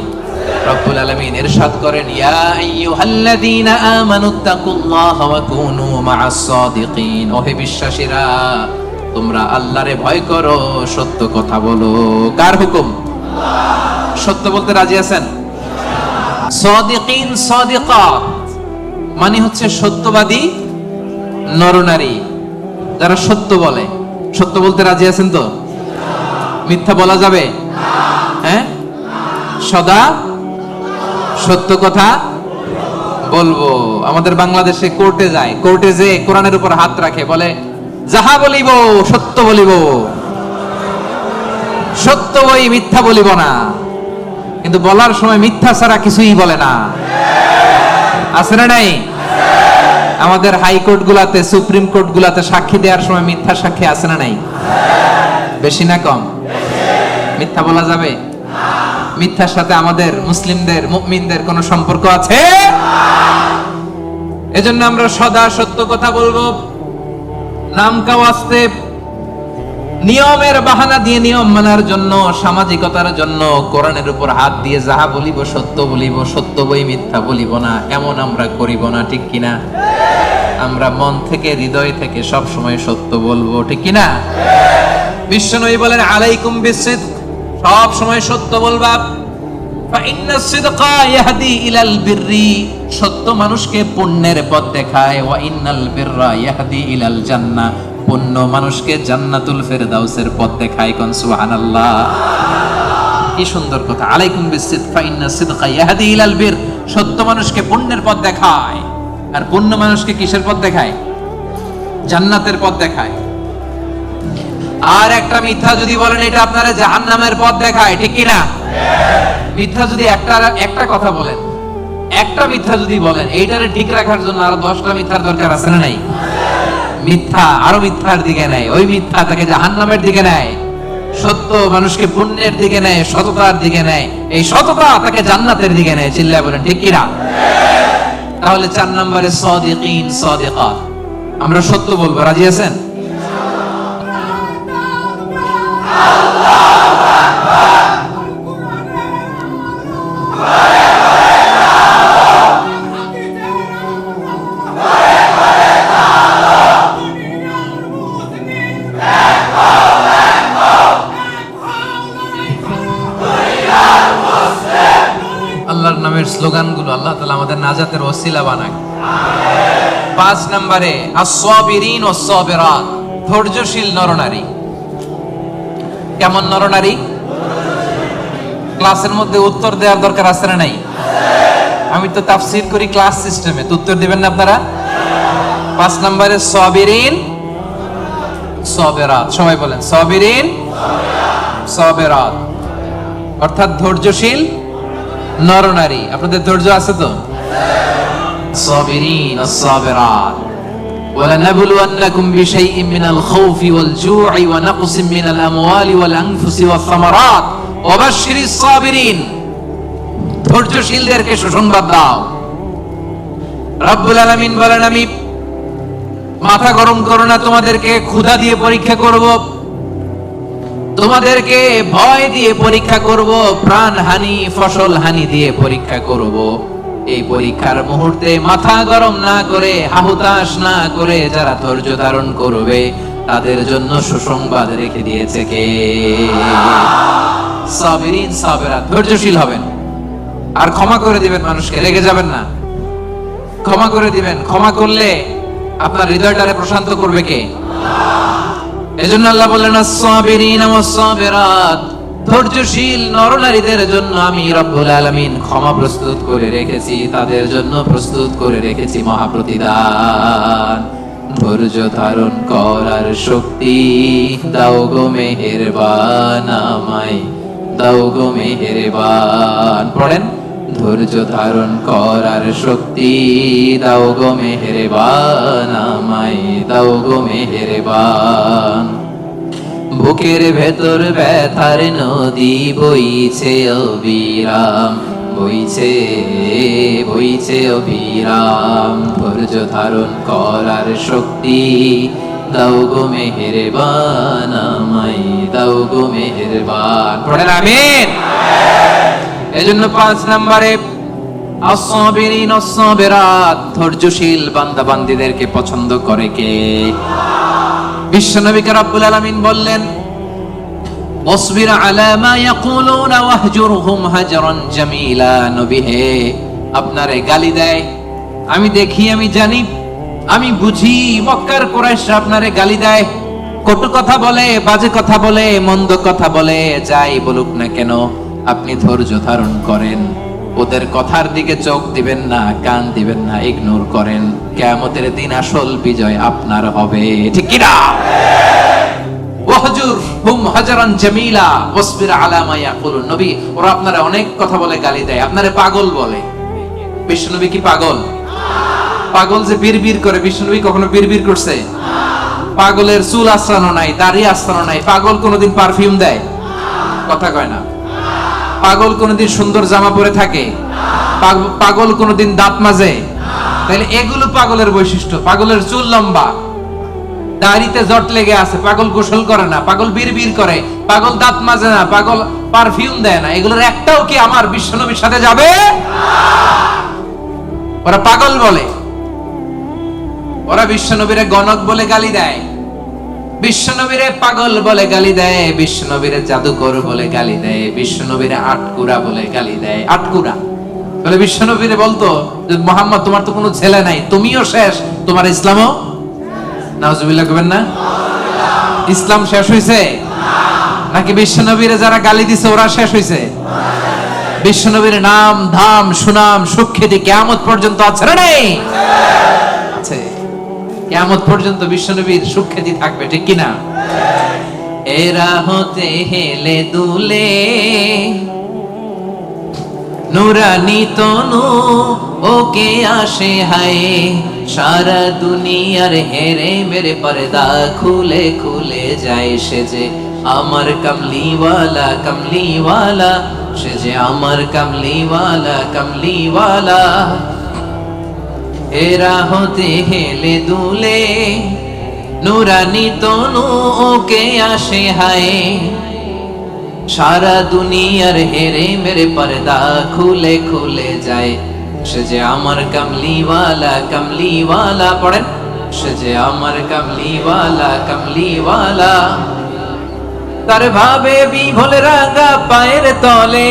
রব্বুল আলামিন ইরশাদ করেন, ইয়া আইয়ুহাল্লাযীনা আমানুত্তাকুল্লাহা ওয়া কুনু মা'আস-সাদিকিন, ওহে বিশ্বাসীরা, তোমরা আল্লাহরে ভয় করো, সত্য কথা বলো। কার হুকুম? সত্য বলতে রাজি আছেন? সাদিকিন সাদিকাত মানে হচ্ছে সত্যবাদী নরনারী, যারা সত্য বলে। সত্য বলতে রাজি আছেন তো? মিথ্যা বলা যাবে? হ্যাঁ, সদা সত্য কথা বলবো। আমাদের বাংলাদেশে কোর্টে যায়, কোর্টে যে কোরআনের উপর হাত রাখে, বলে যাহা বলিব সত্য বলিব, সত্য বই মিথ্যা বলিব না। কিন্তু বলার সময় মিথ্যা ছাড়া কিছুই বলে না। আছে না নাই? আমাদের হাইকোর্ট গুলাতে, সুপ্রিম কোর্ট গুলাতে সাক্ষী দেওয়ার সময় মিথ্যা সাক্ষী আছে না নাই? বেশি না কম? মিথ্যা বলা যাবে? মিথ্যার সাথে আমাদের মুসলিমদের, মুমিনদের কোনো সম্পর্ক আছে? এজন্য আমরা সদা সত্য কথা বলবো। নাম কাওয়াস্তে, নিয়মের বাহানা দিয়ে, নিয়ম মানার জন্য, সামাজিকতার জন্য কোরআনের উপর হাত দিয়ে যাহা বলিব সত্য বলিব, সত্য বই মিথ্যা বলিব না, এমন আমরা করিব না। ঠিক কিনা? আমরা মন থেকে, হৃদয় থেকে সব সময় সত্য বলবো। ঠিক কিনা? বিশ্বনবী বলেন, আলাইকুম বিসিদক, সব সময় সত্য বলবা। ফাইন্নাস সিদকা ইয়াহদি ইলাল বিররি, সত্য মানুষকে পুণ্যের পথ দেখায়। ওয়া ইন্নাল বিররা ইয়াহদি ইলাল জান্নাহ, পুণ্য মানুষকে জান্নাতুল ফেরদাউসের পথ দেখায়। কোন সুবহানাল্লাহ। কি সুন্দর কথা। আলাইকুম বিসিদক ফাইন্নাস সিদকা ইয়াহদি ইলাল বির, সত্য মানুষকে পুণ্যের পথ দেখায়, আর পুণ্য মানুষকে কিসের পথ দেখায়? জান্নাতের পথ দেখায়। আর একটা মিথ্যা যদি বলেন, এটা আপনারা জাহান্নামের পথ দেখায়। ঠিক কিনা? মিথ্যা যদি একটা কথা বলেন, একটা মিথ্যা যদি বলেন, এইটারে ঠিক রাখার জন্য আরো 10টা মিথ্যার দরকার আছে না নাই? মিথ্যা আরো মিথ্যার দিকে নেয়, ওই মিথ্যা তাকে জাহান্নামের দিকে নেয়। সত্য মানুষকে পুণ্যের দিকে নেয়, সততার দিকে নেয়, এই সততা তাকে জান্নাতের দিকে নেয়। চিল্লায় বলেন ঠিক কিনা? তাহলে 4 নম্বরে সাদিকিন সাদিকাত, আমরা সত্য বলবো। রাজি আছেন? আল্লাহর নামের স্লোগানগুলো আল্লাহ তাআলা আমাদের নাজাতের ওসিলা বানাক। 5 নম্বরে আস-সাবিরিন ওয়াস-সাবিরাত, ধৈর্যশীল নরনারী। কেমন নরনারী? ক্লাসের মধ্যে উত্তর দেওয়ার দরকার আছে না নাই? আমি তো তাফসীর করি ক্লাস সিস্টেমে, তো উত্তর দিবেন না আপনারা? 5 নম্বরে সাবিরিন সাবিরাত, সবাই বলেন সাবিরিন সাবিরাত, অর্থাৎ ধৈর্যশীল নরনারী। আপনাদের ধৈর্য আছে তো? সাবিরিন আস-সাবিরাত। وَلَنَبْلُوَنَّكُمْ بِشَيْءٍ مِّنَ الْخَوْفِ وَالْجُوعِ وَنَقْصٍ مِّنَ الْأَمْوَالِ وَالْأَنفُسِ وَالثَّمَرَاتِ وَبَشِّرِ الصَّابِرِينَ। ধৈর্যশীলদেরকে সুসংবাদ দাও। রব্বুল আলামিন বলেন, আমি মাথা গরম করো না, তোমাদেরকে ক্ষুধা দিয়ে পরীক্ষা করব, তোমাদেরকে ভয় দিয়ে পরীক্ষা করব, প্রাণ হানি ফসল হানি দিয়ে পরীক্ষা করব। এই পরীক্ষার মুহূর্তে মাথা গরম না করে, হাহুতাশ না করে যারা ধৈর্য ধারণ করবে তাদের জন্য সুসংবাদ রেখে দিয়েছে কে? সাবিরিন সাবিরা, ধৈর্যশীল হবেন আর ক্ষমা করে দিবেন মানুষকে, রেগে যাবেন না, ক্ষমা করে দিবেন। ক্ষমা করলে আপনার হৃদয়টারে প্রশান্ত করবে কে? এজন্য আল্লাহ বললেন আস-সাবিরিন ওয়াস-সাবিরাত, ধৈর্যশীল নরনারীদের জন্য আমি রব্বুল আলামিন ক্ষমা প্রস্তুত করে রেখেছি, তাদের জন্য প্রস্তুত করে রেখেছি মহাপ্রতিদান। ধৈর্য ধারণ করার শক্তি দাও গো মেহেরবান, আমায় দাও গো মেহেরবান। পড়েন, ধৈর্য ধারণ করার শক্তি দাও গো মেহেরবান, আমায় দাও গো মেহেরবান। বুকের ভেতর ব্যথার নদী বইছে অবিরাম, বইছে বইছে অবিরাম। ধৈর্য ধারণ করার শক্তি দাও গো মেহেরবান, আমায় দাও গো মেহেরবান। পড়েন আমিন। এজন্য 5 নম্বরে আস-সাবিরিন ওয়াস-সাবিরাত, ধৈর্যশীল বান্দা বান্দীদেরকে পছন্দ করে কে? বিশ্বনবীকে রব্বুল আলামিন বললেন ওয়াসবির আলা মা ইয়াকুলুনা ওয়াহজুরহুম হাজরান জামিলা। নবী হে, আপনারে গালি দেয়, আমি দেখি, আমি জানি, আমি বুঝি, মক্কার কুরাইশরা আপনারে গালি দেয়, কটু কথা বলে, বাজে কথা বলে, মন্দ কথা বলে, যাই বলুক না কেন আপনি ধৈর্য ধারণ করেন, ওদের কথার দিকে চোখ দিবেন না, কান দিবেন না, ইগনোর করেন। কিয়ামতের দিন আসল বিজয় আপনার হবে, ঠিক কি না? ওয়াহজুরহুম হাজরান জামিলা ওয়াসবির আলা মা ইয়াকুলুন। নবী, ওরা আপনারা অনেক কথা বলে, গালি দেয়, আপনারে পাগল বলে। বিশ্বনবী কি পাগল? পাগল যে বিড়বিড় করে, বিশ্বনবী কখনো বিড়বিড় করছে? পাগলের চুল আঁচড়ানো নাই, দাড়ি আঁচড়ানো নাই। পাগল কোনোদিন পারফিউম দেয়? কথা কয় না। পাগল কোনোদিন সুন্দর জামা পরে থাকে? পাগল কোনোদিন দাঁত মাজে? তাহলে এগুলো পাগলের বৈশিষ্ট্য। পাগলের চুল লম্বা, দাড়িতে জট লেগে আছে, পাগল গোসল করে না, পাগল বিড়বিড় করে, পাগল দাঁত মাজে না, পাগল পারফিউম দেয় না, এগুলোর একটাও কি আমার বিশ্বনবীর সাথে যাবে? ওরা পাগল বলে, ওরা বিশ্বনবীরে গণক বলে গালি দেয়, বিশ্বনবীরে পাগল বলে গালি দেয়, বিশ্বনবীরে জাদুকর বলে গালি দেয়, বিশ্বনবীরে আটকুরা বলে গালি দেয়। আটকুরা বলে বিশ্বনবীরে বলতো যে মুহাম্মদ, তোমার তো কোনো ছেলে নাই, তুমিও শেষ, তোমার ইসলামও। নাউজুবিল্লাহ কবেন না? ইসলাম শেষ হইছে নাকি বিশ্বনবীরে যারা গালি দিছে ওরা শেষ হইছে? বিশ্বনবীর নাম ধাম সুনাম সুখ্যাতি কিয়ামত পর্যন্ত আছে না নেই? আছে। কিয়ামত পর্যন্ত বিশ্বনবীর সুখ্যাতি থাকবে, ঠিক কি না? এরা হতে হেলে দুলে নুরানি তনু ওকে আসে হায়, সারা দুনিয়ার হেরে মেরে পর্দা খুলে খুলে যায়। সে যে আমার কামলিওয়ালা কামলিওয়ালা, সে যে আমার কামলিওয়ালা কামলিওয়ালা। এরা হতে হেলে দুলে নুরানি তনু ওকে আসে হায়, সারা দুনিয়ার হেরে মেরে পর্দা খুলে খুলে যায়। সে যে আমার কামলিওয়ালা কামলিওয়ালা। পড়েন, সে যে আমার কামলিওয়ালা কামলিওয়ালা। তার ভাবে বিভোল রাঙা পায়ের তলে,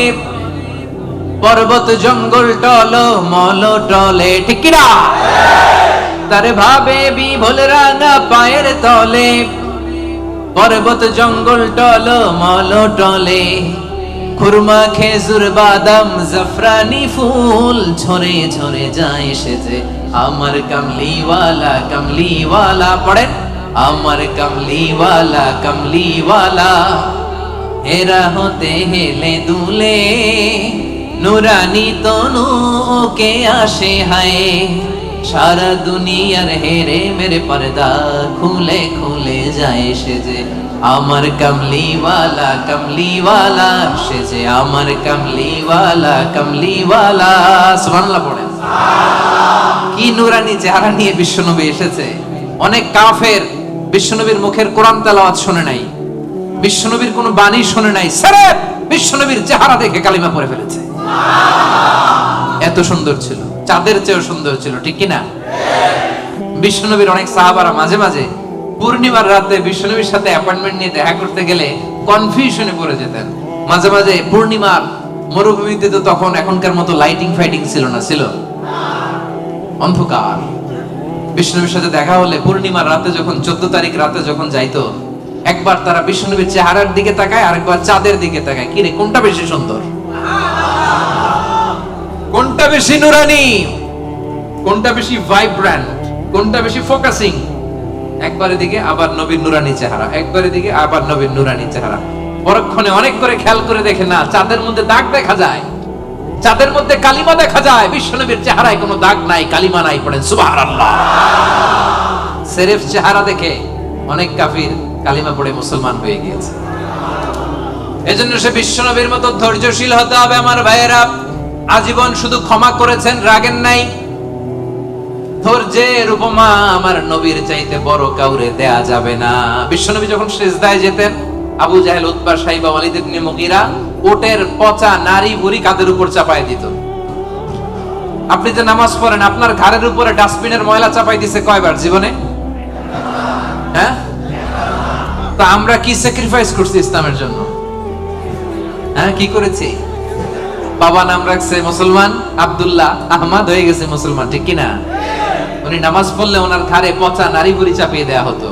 পর্বত জঙ্গল টল মল টলে, ঠিক কি না? তার ভাবে বিভোল রাঙা পায়ের তলে, পর্বত জঙ্গল টল মল টলে। খুরমা খেজুর বাদাম জাফরানি ফুল ঝরে ঝরে যায়। সে যে আমার কামলিওয়ালা কামলিওয়ালা। পড়েন, আমার কামলিওয়ালা কামলিওয়ালা। এরা হতে হেলে দুলে নুরানি তনু ওকে আসে হায়, সারা দুনিয়ার হেরে মেরে পর্দা খুলে খুলে যায়। সে যে আমার কামলিওয়ালা কামলিওয়ালা, সে যে আমার কামলিওয়ালা কামলিওয়ালা। সুবহানাল্লাহ পড়েন। কি নুরানি চেহারা নিয়ে বিশ্বনবী এসেছে, অনেক কাফের বিশ্বনবীর মুখের কোরআন তেলাওয়াত শুনে নাই, বিশ্বনবীর কোনো বাণী শুনে নাই, স্রেফ বিশ্বনবীর চেহারা দেখে কালিমা পড়ে ফেলেছে। এত সুন্দর ছিল, চাঁদের চেয়েও সুন্দর ছিল, ঠিক কি না? বিশ্বনবীর অনেক সাহাবারা মাঝে মাঝে পূর্ণিমার রাতে বিশ্বনবীর সাথে অ্যাপয়েন্টমেন্ট নিয়ে দেখা করতে গেলে কনফিউশনে পড়ে যেতেন। মাঝে মাঝে পূর্ণিমার মরুভূমিতে তো তখন এখনকার মতো লাইটিং ফাইটিং ছিল না, ছিল অন্ধকার। বিশ্বনবীর সাথে দেখা হলে পূর্ণিমার রাতে যখন 14 তারিখ রাতে যখন যাইতো, একবার তারা বিশ্বনবীর চেহারার দিকে তাকায়, আরেকবার চাঁদের দিকে তাকায়, কি রে কোনটা বেশি সুন্দর, কোনটা বেশি নুরানি, কোনটা বেশি ভাইব্রেন্ট, কোনটা বেশি ফোকাসিং? একবার এদিকে আবার নবীর নুরানি চেহারা, একবার এদিকে আবার নবীর নুরানি চেহারা। পরক্ষণে অনেক করে খেয়াল করে দেখে না, চাঁদের মধ্যে দাগ দেখা যায়, চাঁদের মধ্যে কালিমা দেখা যায়, বিশ্বনবীর চেহারায় কোনো দাগ নাই, কালিমা নাই। পড়েন সুবহানাল্লাহ। সেরেফ চেহারা দেখে অনেক কাফির কালিমা পড়ে মুসলমান হয়ে গিয়েছে। এজন্য সে বিশ্বনবীর মতো ধৈর্যশীল হতে হবে। আমার ভাইয়েরা, আজীবন শুধু ক্ষমা করেছেন, রাগেন নাই। ধৈর্যের উপমা আমার নবীর চাইতে বড় কাউরে দেয়া যাবে না। বিশ্বনবী যখন সিজদায় যেতেন, আবু জাহেল, উতবা, সাইবা, ওয়ালিদ ইবনে মুগীরা ওটের পচা নারী ভুঁড়ি কাঁধের উপর চাপায় দিত। আপনি যে নামাজ পড়েন, আপনার ঘাড়ের উপরে ডাস্টবিনের ময়লা চাপাই দিছে কয়বার জীবনে? হ্যাঁ? তা আমরা কি স্যাক্রিফাইস করছি ইসলামের জন্য? হ্যাঁ, কি করেছি? বাবা নাম রাখছে মুসলমান, আব্দুল্লাহ, আহমদ হয়ে গেছে মুসলমান, ঠিক কি না? উনি নামাজ পড়লে ওনার ঘাড়ে পচা নারী ভুঁড়ি চাপিয়ে দেয়া হতো,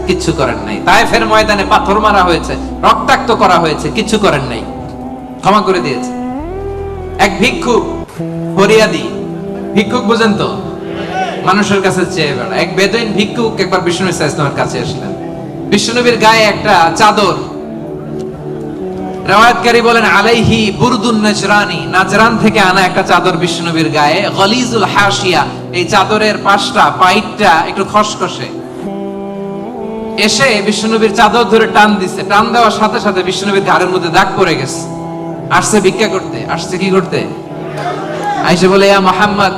কিচ্ছু করেন নাই। তায়েফের ময়দানে পাথর মারা হয়েছে, রক্তাক্ত করা হয়েছে, কিচ্ছু করেন নাই, ক্ষমা করে দিয়েছে। এক ভিক্ষুক, ফরিয়াদি ভিক্ষুক, বুঝেন তো, মানুষের কাছে চেয়ে বেড়া, এক বেদুইন ভিক্ষুক একবার বিষ্ণু ইসলামের কাছে আসলেন। বিশ্বনবীর গায়ে একটা চাদর, রাওয়ায়াতকারী বলেন আলাইহি বুরদুন নাজরানি, নাজরান থেকে আনা একটা চাদর বিশ্বনবীর গায়ে, গলিজুল হাসিয়া, এই চাদরের পাশটা, পাইটটা একটু খসখসে। এসে বিশ্বনবীর চাদর ধরে টান দিছে, টান দেওয়ার সাথে সাথে বিশ্বনবীর ঘাড়ের মধ্যে দাগ পড়ে গেছে। আসছে ভিক্ষা করতে, আসছে কি করতে? আইসে বলে, ইয়া মুহাম্মদ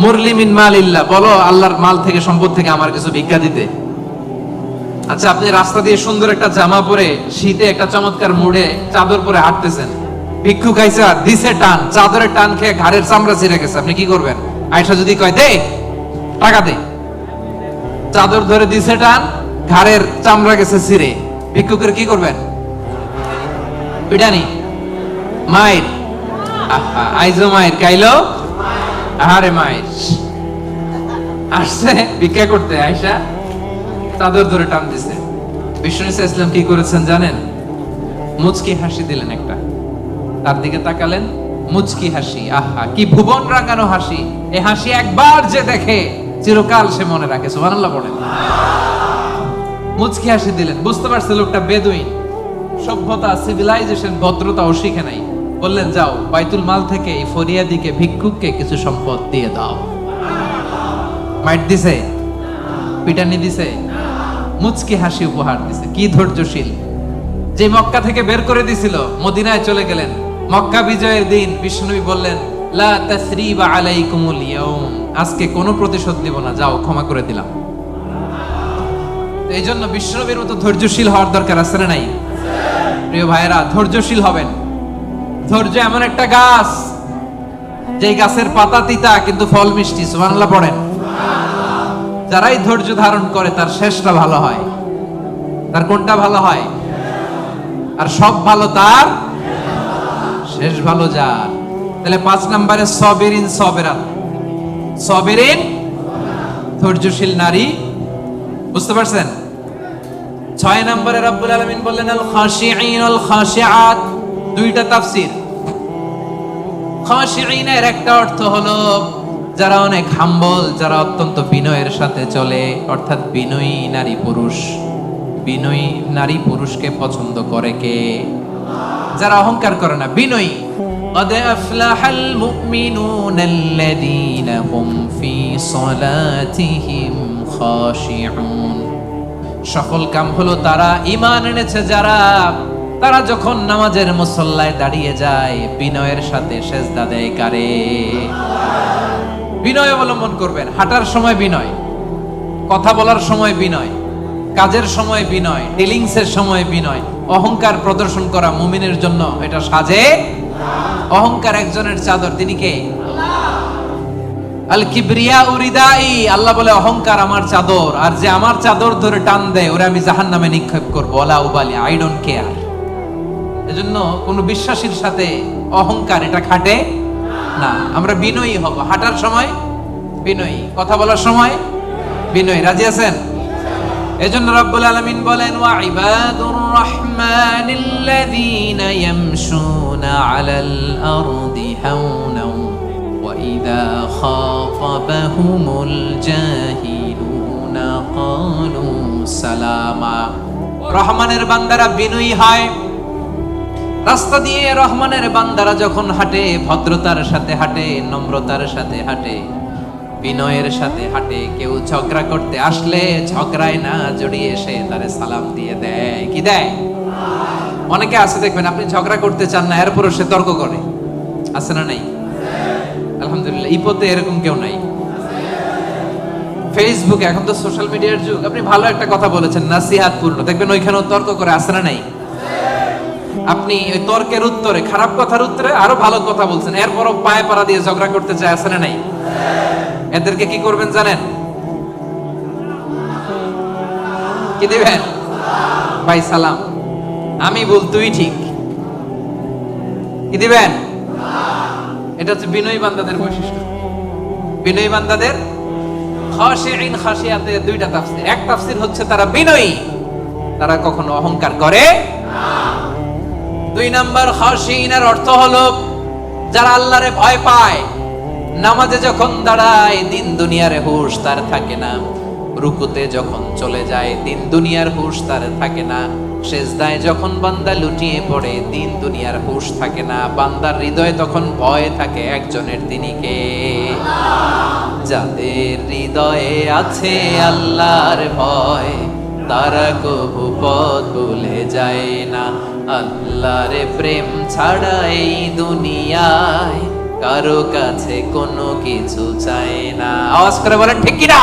মুরলি মিন মালিল্লাহ, বলো আল্লাহর মাল থেকে, সম্পদ থেকে আমার কিছু ভিক্ষা দিতে। আচ্ছা, আপনি রাস্তা দিয়ে সুন্দর একটা জামা পরে, শীতে একটা চমৎকার মুড়ে চাদর পরে হাঁটতেছেন, ভিক্ষুক আইসা দিছে টান, চাদরের টান খেয়ে ঘাড়ের চামড়া ছিঁড়ে গেছে, আপনি কি করবেন? আয়েশা যদি কয় দে টাকা দে, চাদর ধরে দিছে টান, ঘাড়ের চামড়া গেছে ছিঁড়ে, ভিক্ষুকের কি করবেন? পিটানি, মায়ের, আইজো মায়ের, কাইলো আহারে মায়ের। আসছে ভিক্ষা করতে, আয়েশা চাদর ধরে টান দিছে। বিষ্ণু ইসলাম কি করেছেন জানেন? মুচকি হাসি দিলেন একটা, তার দিকে তাকালেন, মুচকি হাসি, আহা কি ভুবন রাঙানো হাসি। এই হাসি একবার যে দেখে চিরকাল সে মনে রাখে। সুবহানাল্লাহ বলেন। মুচকি হাসি দিলেন, বুঝতে পারছে লোকটা বেদুইন, সভ্যতা, সিভিলাইজেশন, ভদ্রতাও শিখে নাই। বললেন, যাও বাইতুল মাল থেকে এই ফরিয়াদিকে, ভিক্ষুককে কিছু সম্পদ দিয়ে দাও। মাইট দিছে, পিটানি দিছে, মুচকি হাসি উপহার দিছে। কি ধৈর্যশীল! যে মক্কা থেকে বের করে দিছিল, মদিনায় চলে গেলেন। মক্কা বিজয়ের দিন বিশ্বনবী বললেন, লা তাসরিবা আলাইকুমুল ইয়াউম, আজকে কোনো প্রতিশোধ নিব না, যাও ক্ষমা করে দিলাম। এই জন্য বিশ্বনবীর মতো ধৈর্যশীল হওয়ার দরকার আছে না নাই? প্রিয় ভাইয়েরা, ধৈর্যশীল হবেন। ধৈর্য এমন একটা গাছ, যে গাছের পাতা তিতা কিন্তু ফল মিষ্টি। সুবহানাল্লাহ পড়েন। যারাই ধৈর্য ধারণ করে তার শেষটা ভালো হয়। তার কোনটা ভালো হয়? আর সব ভালো তার শেষ ভালো যার। তাহলে 5 নম্বরে সবিরিন সবেরাত, সবিরিন ধৈর্যশীল নারী, বুঝতে পারছেন? 6 নম্বরে রব্বুল আলামিন বললেন আল খাশিঈন আল খাশিআত। দুইটা তাফসীর। খাশিঈনের একটা অর্থ হলো যারা অনেক হাম্বল, যারা অত্যন্ত বিনয়ের সাথে চলে, অর্থাৎ বিনয়ী নারী পুরুষ। বিনয়ী নারী পুরুষকে পছন্দ করে কে? যারা অহংকার করে না, বিনয়ী। قد أفلح المؤمنون الذين هم في صلاتهم خاشعون। সফল কাম হলো তারা, ঈমান এনেছে যারা, তারা যখন নামাজের মুসল্লায় দাঁড়িয়ে যায় বিনয়ের সাথে সেজদা দেয় কারে? বিনয় অবলম্বন করবেন। হাঁটার সময় বিনয়, কথা বলার সময় বিনয়, কাজের সময় বিনয়, ডিলিংসের সময় বিনয়। অহংকার প্রদর্শন করা মুমিনের জন্য এটা সাজে। অহংকার একজনের চাদর, তিনি কে? আল কিবরিয়া উরিদাই, আল্লাহ বলে অহংকার আমার চাদর, আর যে আমার চাদর ধরে টান দেয় ওরে আমি জাহান্নামে নিক্ষেপ করব। ওয়ালা উবালি, আই ডোন্ট কেয়ার। এজন্য কোন বিশ্বাসীর সাথে অহংকার এটা খাটে না। আমরা বিনয়ী হব, হাঁটার সময় বিনয়ী, কথা বলার সময় বিনয়ী। রাজি আছেন? এজন্য রব্বুল আলামিন বলেন, ওয়া ইবাদুর রাহমানিল্লাযীনা ইয়ামশুনা আলাল আরদি হাওনা ওয়া ইযা খাতাবাহুমুল জাহিলুনা ক্বালু সালামা। রহমানের বান্দারা বিনয়ী হয়। রাস্তা দিয়ে রহমানের বান্দারা যখন হাঁটে, ভদ্রতার সাথে হাঁটে, নম্রতার সাথে হাঁটে, বিনয়ের সাথে হাঁটে। কেউ ঝগড়া করতে আসলে ঝগড়ায় না জড়িয়ে এসে তারে সালাম দিয়ে দেয়। কি দেয়? অনেকে আছে দেখবেন, আপনি ঝগড়া করতে চান না, এরপরও সে তর্ক করে। আছে না নাই? আলহামদুলিল্লাহ, ইপোতে এরকম কেউ নাই। ফেসবুকে, এখন তো সোশ্যাল মিডিয়ার যুগ, আপনি ভালো একটা কথা বলেছেন নাসিহাতপূর্ণ, দেখবেন ওইখানেও তর্ক করে। আছে না নাই? আপনি ওই তর্কের উত্তরে, খারাপ কথার উত্তরে আরো ভালো কথা বলছেন, এরপরও পায়ে পাড়া দিয়ে ঝগড়া করতে চায়। আছে না নাই? এদেরকে কি করবেন জানেন? কি দিবেন? ভাই সালাম, আমি ভুল তুই ঠিক। কি দিবেন? এটা হচ্ছে বিনয়ী বান্দাদের বৈশিষ্ট্য। বিনয়ী বান্দাদের খাশিঈন খাশিয়াতের দুইটা তাফসীর। এক তাফসীর হচ্ছে তারা বিনয়ী, তারা কখনো অহংকার করে না। দুই নাম্বার, খাশিঈনের অর্থ হলো যারা আল্লাহরে ভয় পায়। নামাজে যখন দাঁড়ায় দিন দুনিয়ার হুঁশ তার থাকে না, রুকুতে যখন চলে যায় দিন দুনিয়ার হুঁশ তার থাকে না, সেজদায় যখন বান্দা লুটিয়ে পড়ে দিন দুনিয়ার হুঁশ থাকে না। বান্দার হৃদয়ে তখন ভয় থাকে একজনের, তিনি কে? যাদের হৃদয়ে আছে আল্লাহর ভয় তারা কবু পথ ভুলে যায় না। আল্লাহর প্রেম ছাড়া এই দুনিয়ায় কারো কাছে কোনো কিছু চায় না। আওয়াজ করে বলেন ঠিক কি না?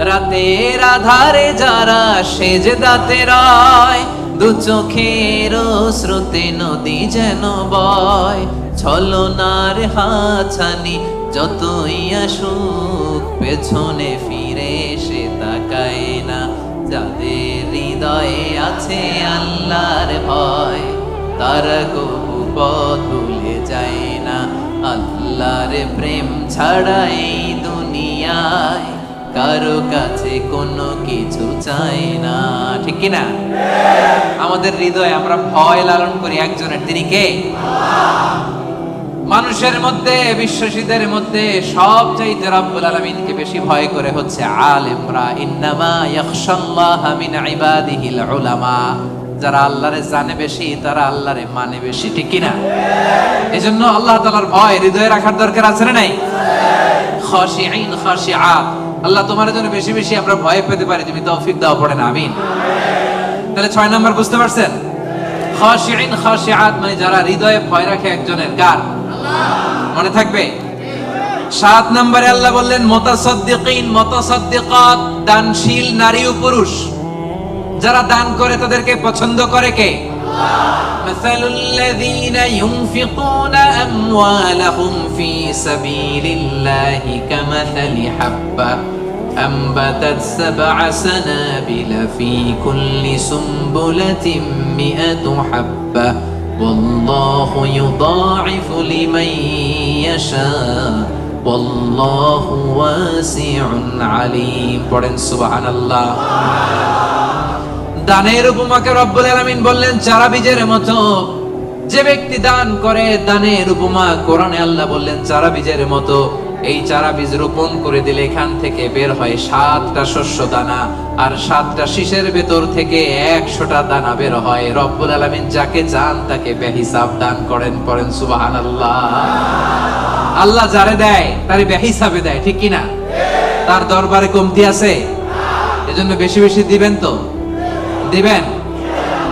রাতের আধারে যারা সেজদাতে রয়, দু চোখের স্রোতে নদী যেন বয়, ছলনার হাতছানি যতই আসুক পেছনে ফিরে সে তাকায় না। যাদের হৃদয়ে আছে আল্লাহর ভয় তারা কবু পথ ভুলে যায় না। আল্লাহর প্রেম ছাড়া এই দুনিয়ায় কারো কাছে কোনো কিছু চাই না। ঠিক কি না? আমাদের হৃদয়ে আমরা ভয় লালন করি একজনের, তিনি কে? মানুষের মধ্যে, বিশ্বাসীদের মধ্যে সবচাইতে রব্বুল আলামিনকে বেশি ভয় করে হচ্ছে আলেমরা। ইন্নামা ইয়াখশাল্লাহা মিন ইবাদিহিল উলামা। যারা আল্লাহরে জানে বেশি তারা আল্লাহরে মানে বেশি। ঠিক কি না? এজন্য আল্লাহ তাআলার ভয় হৃদয়ে রাখার দরকার আছে না নাই? খাশিঈন খাশিআত, আল্লাহ তোমার জন্য বেশি বেশি আমরা ভয় পেতে পারি, তুমি তৌফিক দাও, পড়েন আমিন। তাহলে 6 নাম্বার বুঝতে পারছেন? খাশিঈন খাশিআত মানে যারা হৃদয়ে ভয় রাখে একজনের, কার? মনে থাকবে? 7 নম্বরে আল্লাহ বললেন মুতাসাদ্দিকিন মুতাসাদ্দিকাত, দানশীল নারী ও পুরুষ যারা দান করে তাদেরকে পছন্দ করে কে? মাসালুল লাযীনা ইউনফিকুনা আমওয়ালাহুম ফি সাবিলিল্লাহি কামাসালি হাব্বা أنبتت 7 سنابل في كل سنبلة 100 حبة والله يضاعف لمن يشاء والله واسع عليم। পড়েন সুবহানাল্লাহ। দানের উপমাকে রব্বুল আলামিন বললেন চারা বীজের মতো। যে ব্যক্তি দান করে, দানের উপমা কোরআনে আল্লাহ বললেন চারা বীজের মতো। এই চারা বীজ রোপণ করে দিলে এখান থেকে বের হয় 7টা শস্য দানা, আর 7টা শীষের ভেতর থেকে 100টা দানা বের হয়। রব্বুল আলামিন যাকে চান তাকে বেহিসাব দান করেন। পড়েন সুবহানাল্লাহ। আল্লাহ যারে দেয় তারে বেহিসাবে দেয়। ঠিক কি না? তার দরবারে কমতি আছে? এজন্য বেশি বেশি দিবেন তো দিবেন।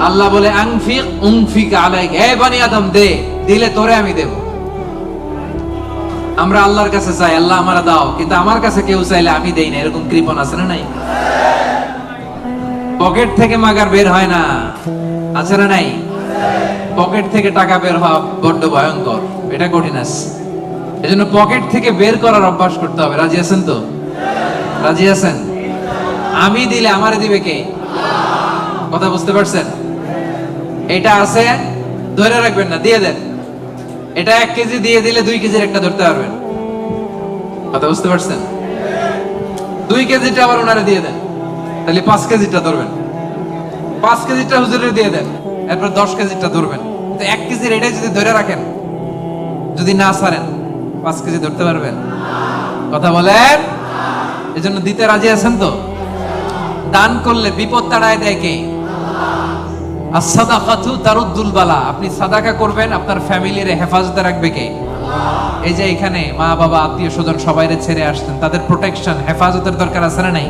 আল্লাহ বলে আনফিক উনফিক আলাইক, হে বনি আদম দে, দিলে তোরে আমি দেব। আমরা আল্লাহর কাছে চাই আল্লাহ আমারা দাও, কিন্তু আমার কাছে কেউ চাইলে আমি দেই না, এরকম কৃপণ আছে না নাই? পকেট থেকে মাগার বের হয় না, আছে না নাই? পকেট থেকে টাকা বের হওয়া বড্ড ভয়ঙ্কর, এটা কঠিন আছে। এজন্য পকেট থেকে বের করার অভ্যাস করতে হবে। রাজি আছেন তো? রাজি আছেন? আমি দিলে আমারে দিবে কে? কথা বুঝতে পারছেন? এটা আছে, ধরে রাখবেন না, দিয়ে দেন। এটা 1 কেজি দিয়ে দিলে 2 কেজির একটা ধরতে পারবেন। কথা বুঝতে পারছেন? 2 কেজিটা আবার ওনারে দিয়ে দেন, তাহলে 5 কেজিটা ধরবেন। 5 কেজিটা হুজুরের দিয়ে দেন, এরপর 10 কেজিটা ধরবেন। তো 1 কেজির এটাই যদি ধরে রাখেন, যদি না ছাড়েন, 5 কেজি ধরতে পারবেন? কথা বলেন। এজন্য দিতে রাজি আছেন তো? দান করলে বিপদ তাড়ায় দেয় কে? as-সাদাকাতু তারুদ্দুল বালা। আপনি সাদাকা করবেন, আপনার ফ্যামিলির হেফাজতে রাখবে কে? এই যে এখানে মা বাবা আত্মীয় স্বজন সবাইরে ছেড়ে আসছেন, তাদের প্রোটেকশন হেফাজতের দরকার আছে না নাই?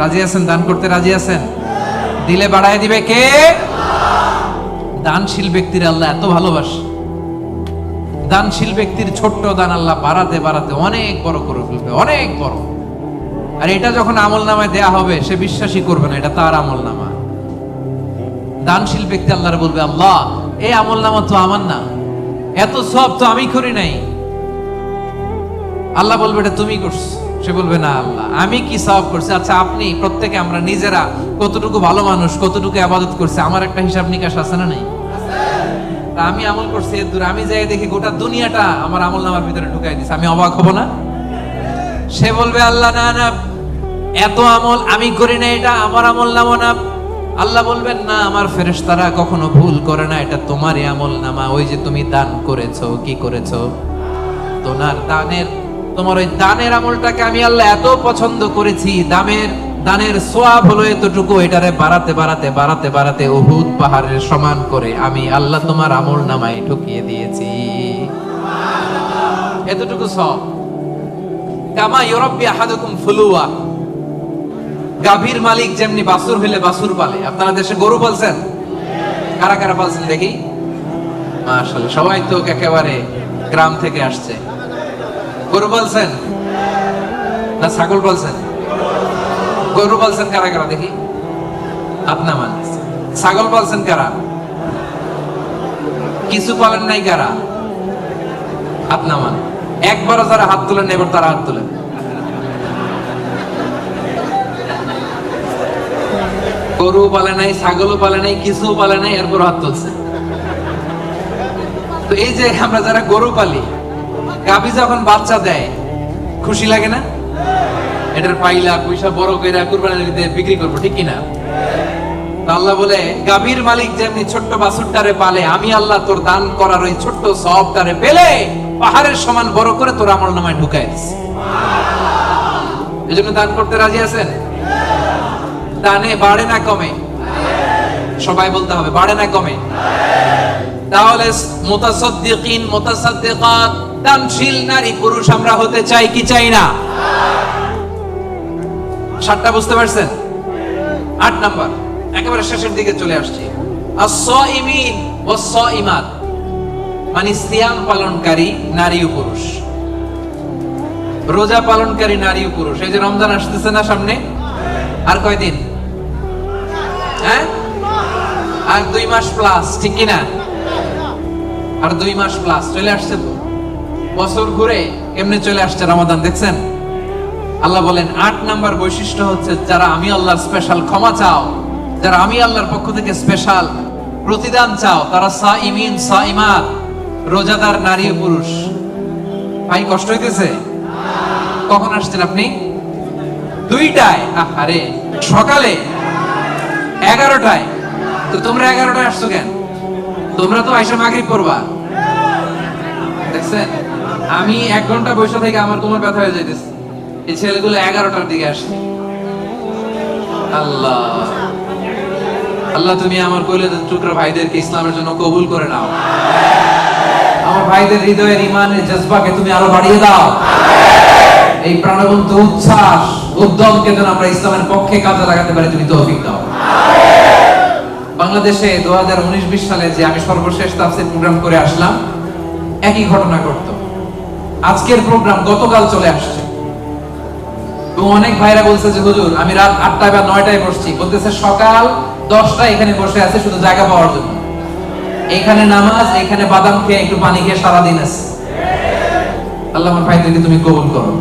রাজি আছেন? দান করতে রাজি আছেন? দিলে বাড়ায় দিবে কে? দানশীল ব্যক্তির আল্লাহ এত ভালোবাসে। দানশীল ব্যক্তির ছোট্ট দান আল্লাহ বাড়াতে বাড়াতে অনেক বড় করে ফেলবে, অনেক বড়। আর এটা যখন আমল নামায় দেয়া হবে, সে বিশ্বাসই করবে না এটা তার আমল নামা। দানশীল ব্যক্তি আল্লাহর বলবে, আল্লাহ এই আমল নামা তো আমার না, এত সব তো আমি করি নাই। আল্লাহ বলবে এটা তুমি করছো। সে বলবে না আল্লাহ আমি কি সওয়াব করছি? আচ্ছা আপনি প্রত্যেকে আমরা নিজেরা কতটুকু ভালো মানুষ, কতটুকু ইবাদত করছি, আমার একটা হিসাব নিকাশ আছে না নাই? আমি আমল করছি এর দূরে, আমি যাই দেখি গোটা দুনিয়াটা আমার আমল নামার ভিতরে ঢুকাই দিছে, আমি অবাক হব না? সে বলবে আল্লাহ না না, এত আমল আমি করি না, এটা আমার আমল নামা না। আল্লাহ বলবেন না, আমার ফেরেশতারা কখনো ভুল করে না, এটা তোমারই আমল নামা। ওই যে তুমি দান করেছো, কি করেছো, তোমার ওই দানের আমলটাকে আমি আল্লাহ এত পছন্দ করেছি, দানের সোয়াব হলো এতটুকু, এটারে বাড়াতে বাড়াতে বাড়াতে বাড়াতে উহুদ পাহাড়ের সমান করে আমি আল্লাহ তোমার আমল নামায় ঢুকিয়ে দিয়েছি। এতটুকু সওয়াব। কামা ইউরাব্বি আহাদুকুম ফুলুয়া। গাভীর মালিক যেমনি বাছুর হইলে বাছুর পালে। আপনারা দেশে গরু পালছেন? কারা কারা পালছেন দেখি? মাশাআল্লাহ, সবাই তো একেবারে গ্রাম থেকে আসছে। গরু পালছেন না ছাগল পালছেন? গরু পালছেন কারা কারা দেখি? আপনা মান। ছাগল পালছেন কারা? কিছু পালেন নাই কারা? আপনা মান। একবারও যারা হাত তুলেন এবার তারা হাত তুলেন। গরু পালে নাই, ছাগলও পালে নাই, কিছু পালে নাই, এরপর হাত তুলছে। তো এই যে আমরা যারা গরু পালি, গাভী যখন বাচ্চা দেয় খুশি লাগে না? এটার পাইলা পয়সা বড় করে কুরবানি দিতে বিক্রি করবো, ঠিক কিনা? আল্লাহ বলে গাভীর মালিক যেমনি ছোট্ট বাছুরটারে পালে, আমি আল্লাহ তোর দান করার ওই ছোট্ট সওয়াবটারে পেলে পাহাড়ের সমান বড় করে তোর আমল নামায় ঢুকাই দিছি। এজন্য দান করতে রাজি আছেন? দানে বাড়ে না কমে? সবাই বলতে হবে বাড়ে না কমে? তাহলে মুতাসাদ্দিকিন মুতাসাদ্দিকাত দানশীল নারী পুরুষ আমরা হতে চাই কি চাই না? 7টা বুঝতে পারছেন? 8 নাম্বার একেবারে শেষের দিকে চলে আসছি। আস-সাইমিন ওয়াস-সাইমাত, মানে সিয়াম পালনকারী নারী ও পুরুষ, রোজা পালনকারী নারী ও পুরুষ। এই যে রমজান আসতেছে না সামনে, আর কয়দিন? হ্যাঁ, আর 2 মাস প্লাস, ঠিক কি না? আর 2 মাস প্লাস চলে আসছে তো। বছর ঘুরে এমনি চলে আসছে রমাদান, দেখছেন? আল্লাহ বলেন 8 নাম্বার বৈশিষ্ট্য হচ্ছে যারা আমি আল্লাহর স্পেশাল ক্ষমা চাও, যারা আমি আল্লাহর পক্ষ থেকে স্পেশাল প্রতিদান চাও, তারা সাইমিন সাইমাত, রোজাদার নারী ও পুরুষ। ভাই কষ্ট হইতেছে? কখন আসছেন আপনি? 2টায়। আরে সকালে 11টায়। তো তোমরা 11টায় আসছো কেন? তোমরা তো আইসা মাগরিব পড়বা। দেখছেন, আমি 1 ঘন্টা বসে থেকে আমার কোমর ব্যথা হয়ে যাইতেছে, এই ছেলেগুলো 11টার দিকে আসে। আল্লাহ আল্লাহ তুমি আমার কলিজার টুকরা ভাইদেরকে ইসলামের জন্য কবুল করে নাও। আমার ভাইদের হৃদয়ের ঈমানের জজবাকে তুমি আরো বাড়িয়ে দাও। এই প্রাণবন্ত উচ্ছ্বাস উদ্যমকে যেন আমরা ইসলামের পক্ষে কাজে লাগাতে পারি, তুমি তৌফিক দাও। বাংলাদেশে 2019-20 সালে যে আমি সর্বশেষ তাফসীর প্রোগ্রাম করে আসলাম, একই ঘটনা ঘটতো। আজকের প্রোগ্রাম গতকাল চলে আসছে, এবং অনেক ভাইরা বলছে যে হুজুর আমি রাত 8টায় বা 9টায় বসছি, বলতেছে সকাল 10টায় এখানে বসে আছে শুধু জায়গা পাওয়ার জন্য। এখানে নামাজ, এখানে বাদাম খেয়ে একটু পানি খেয়ে সারাদিন আছে। আল্লাহ আমার ভাইদেরকে তুমি কবুল করো।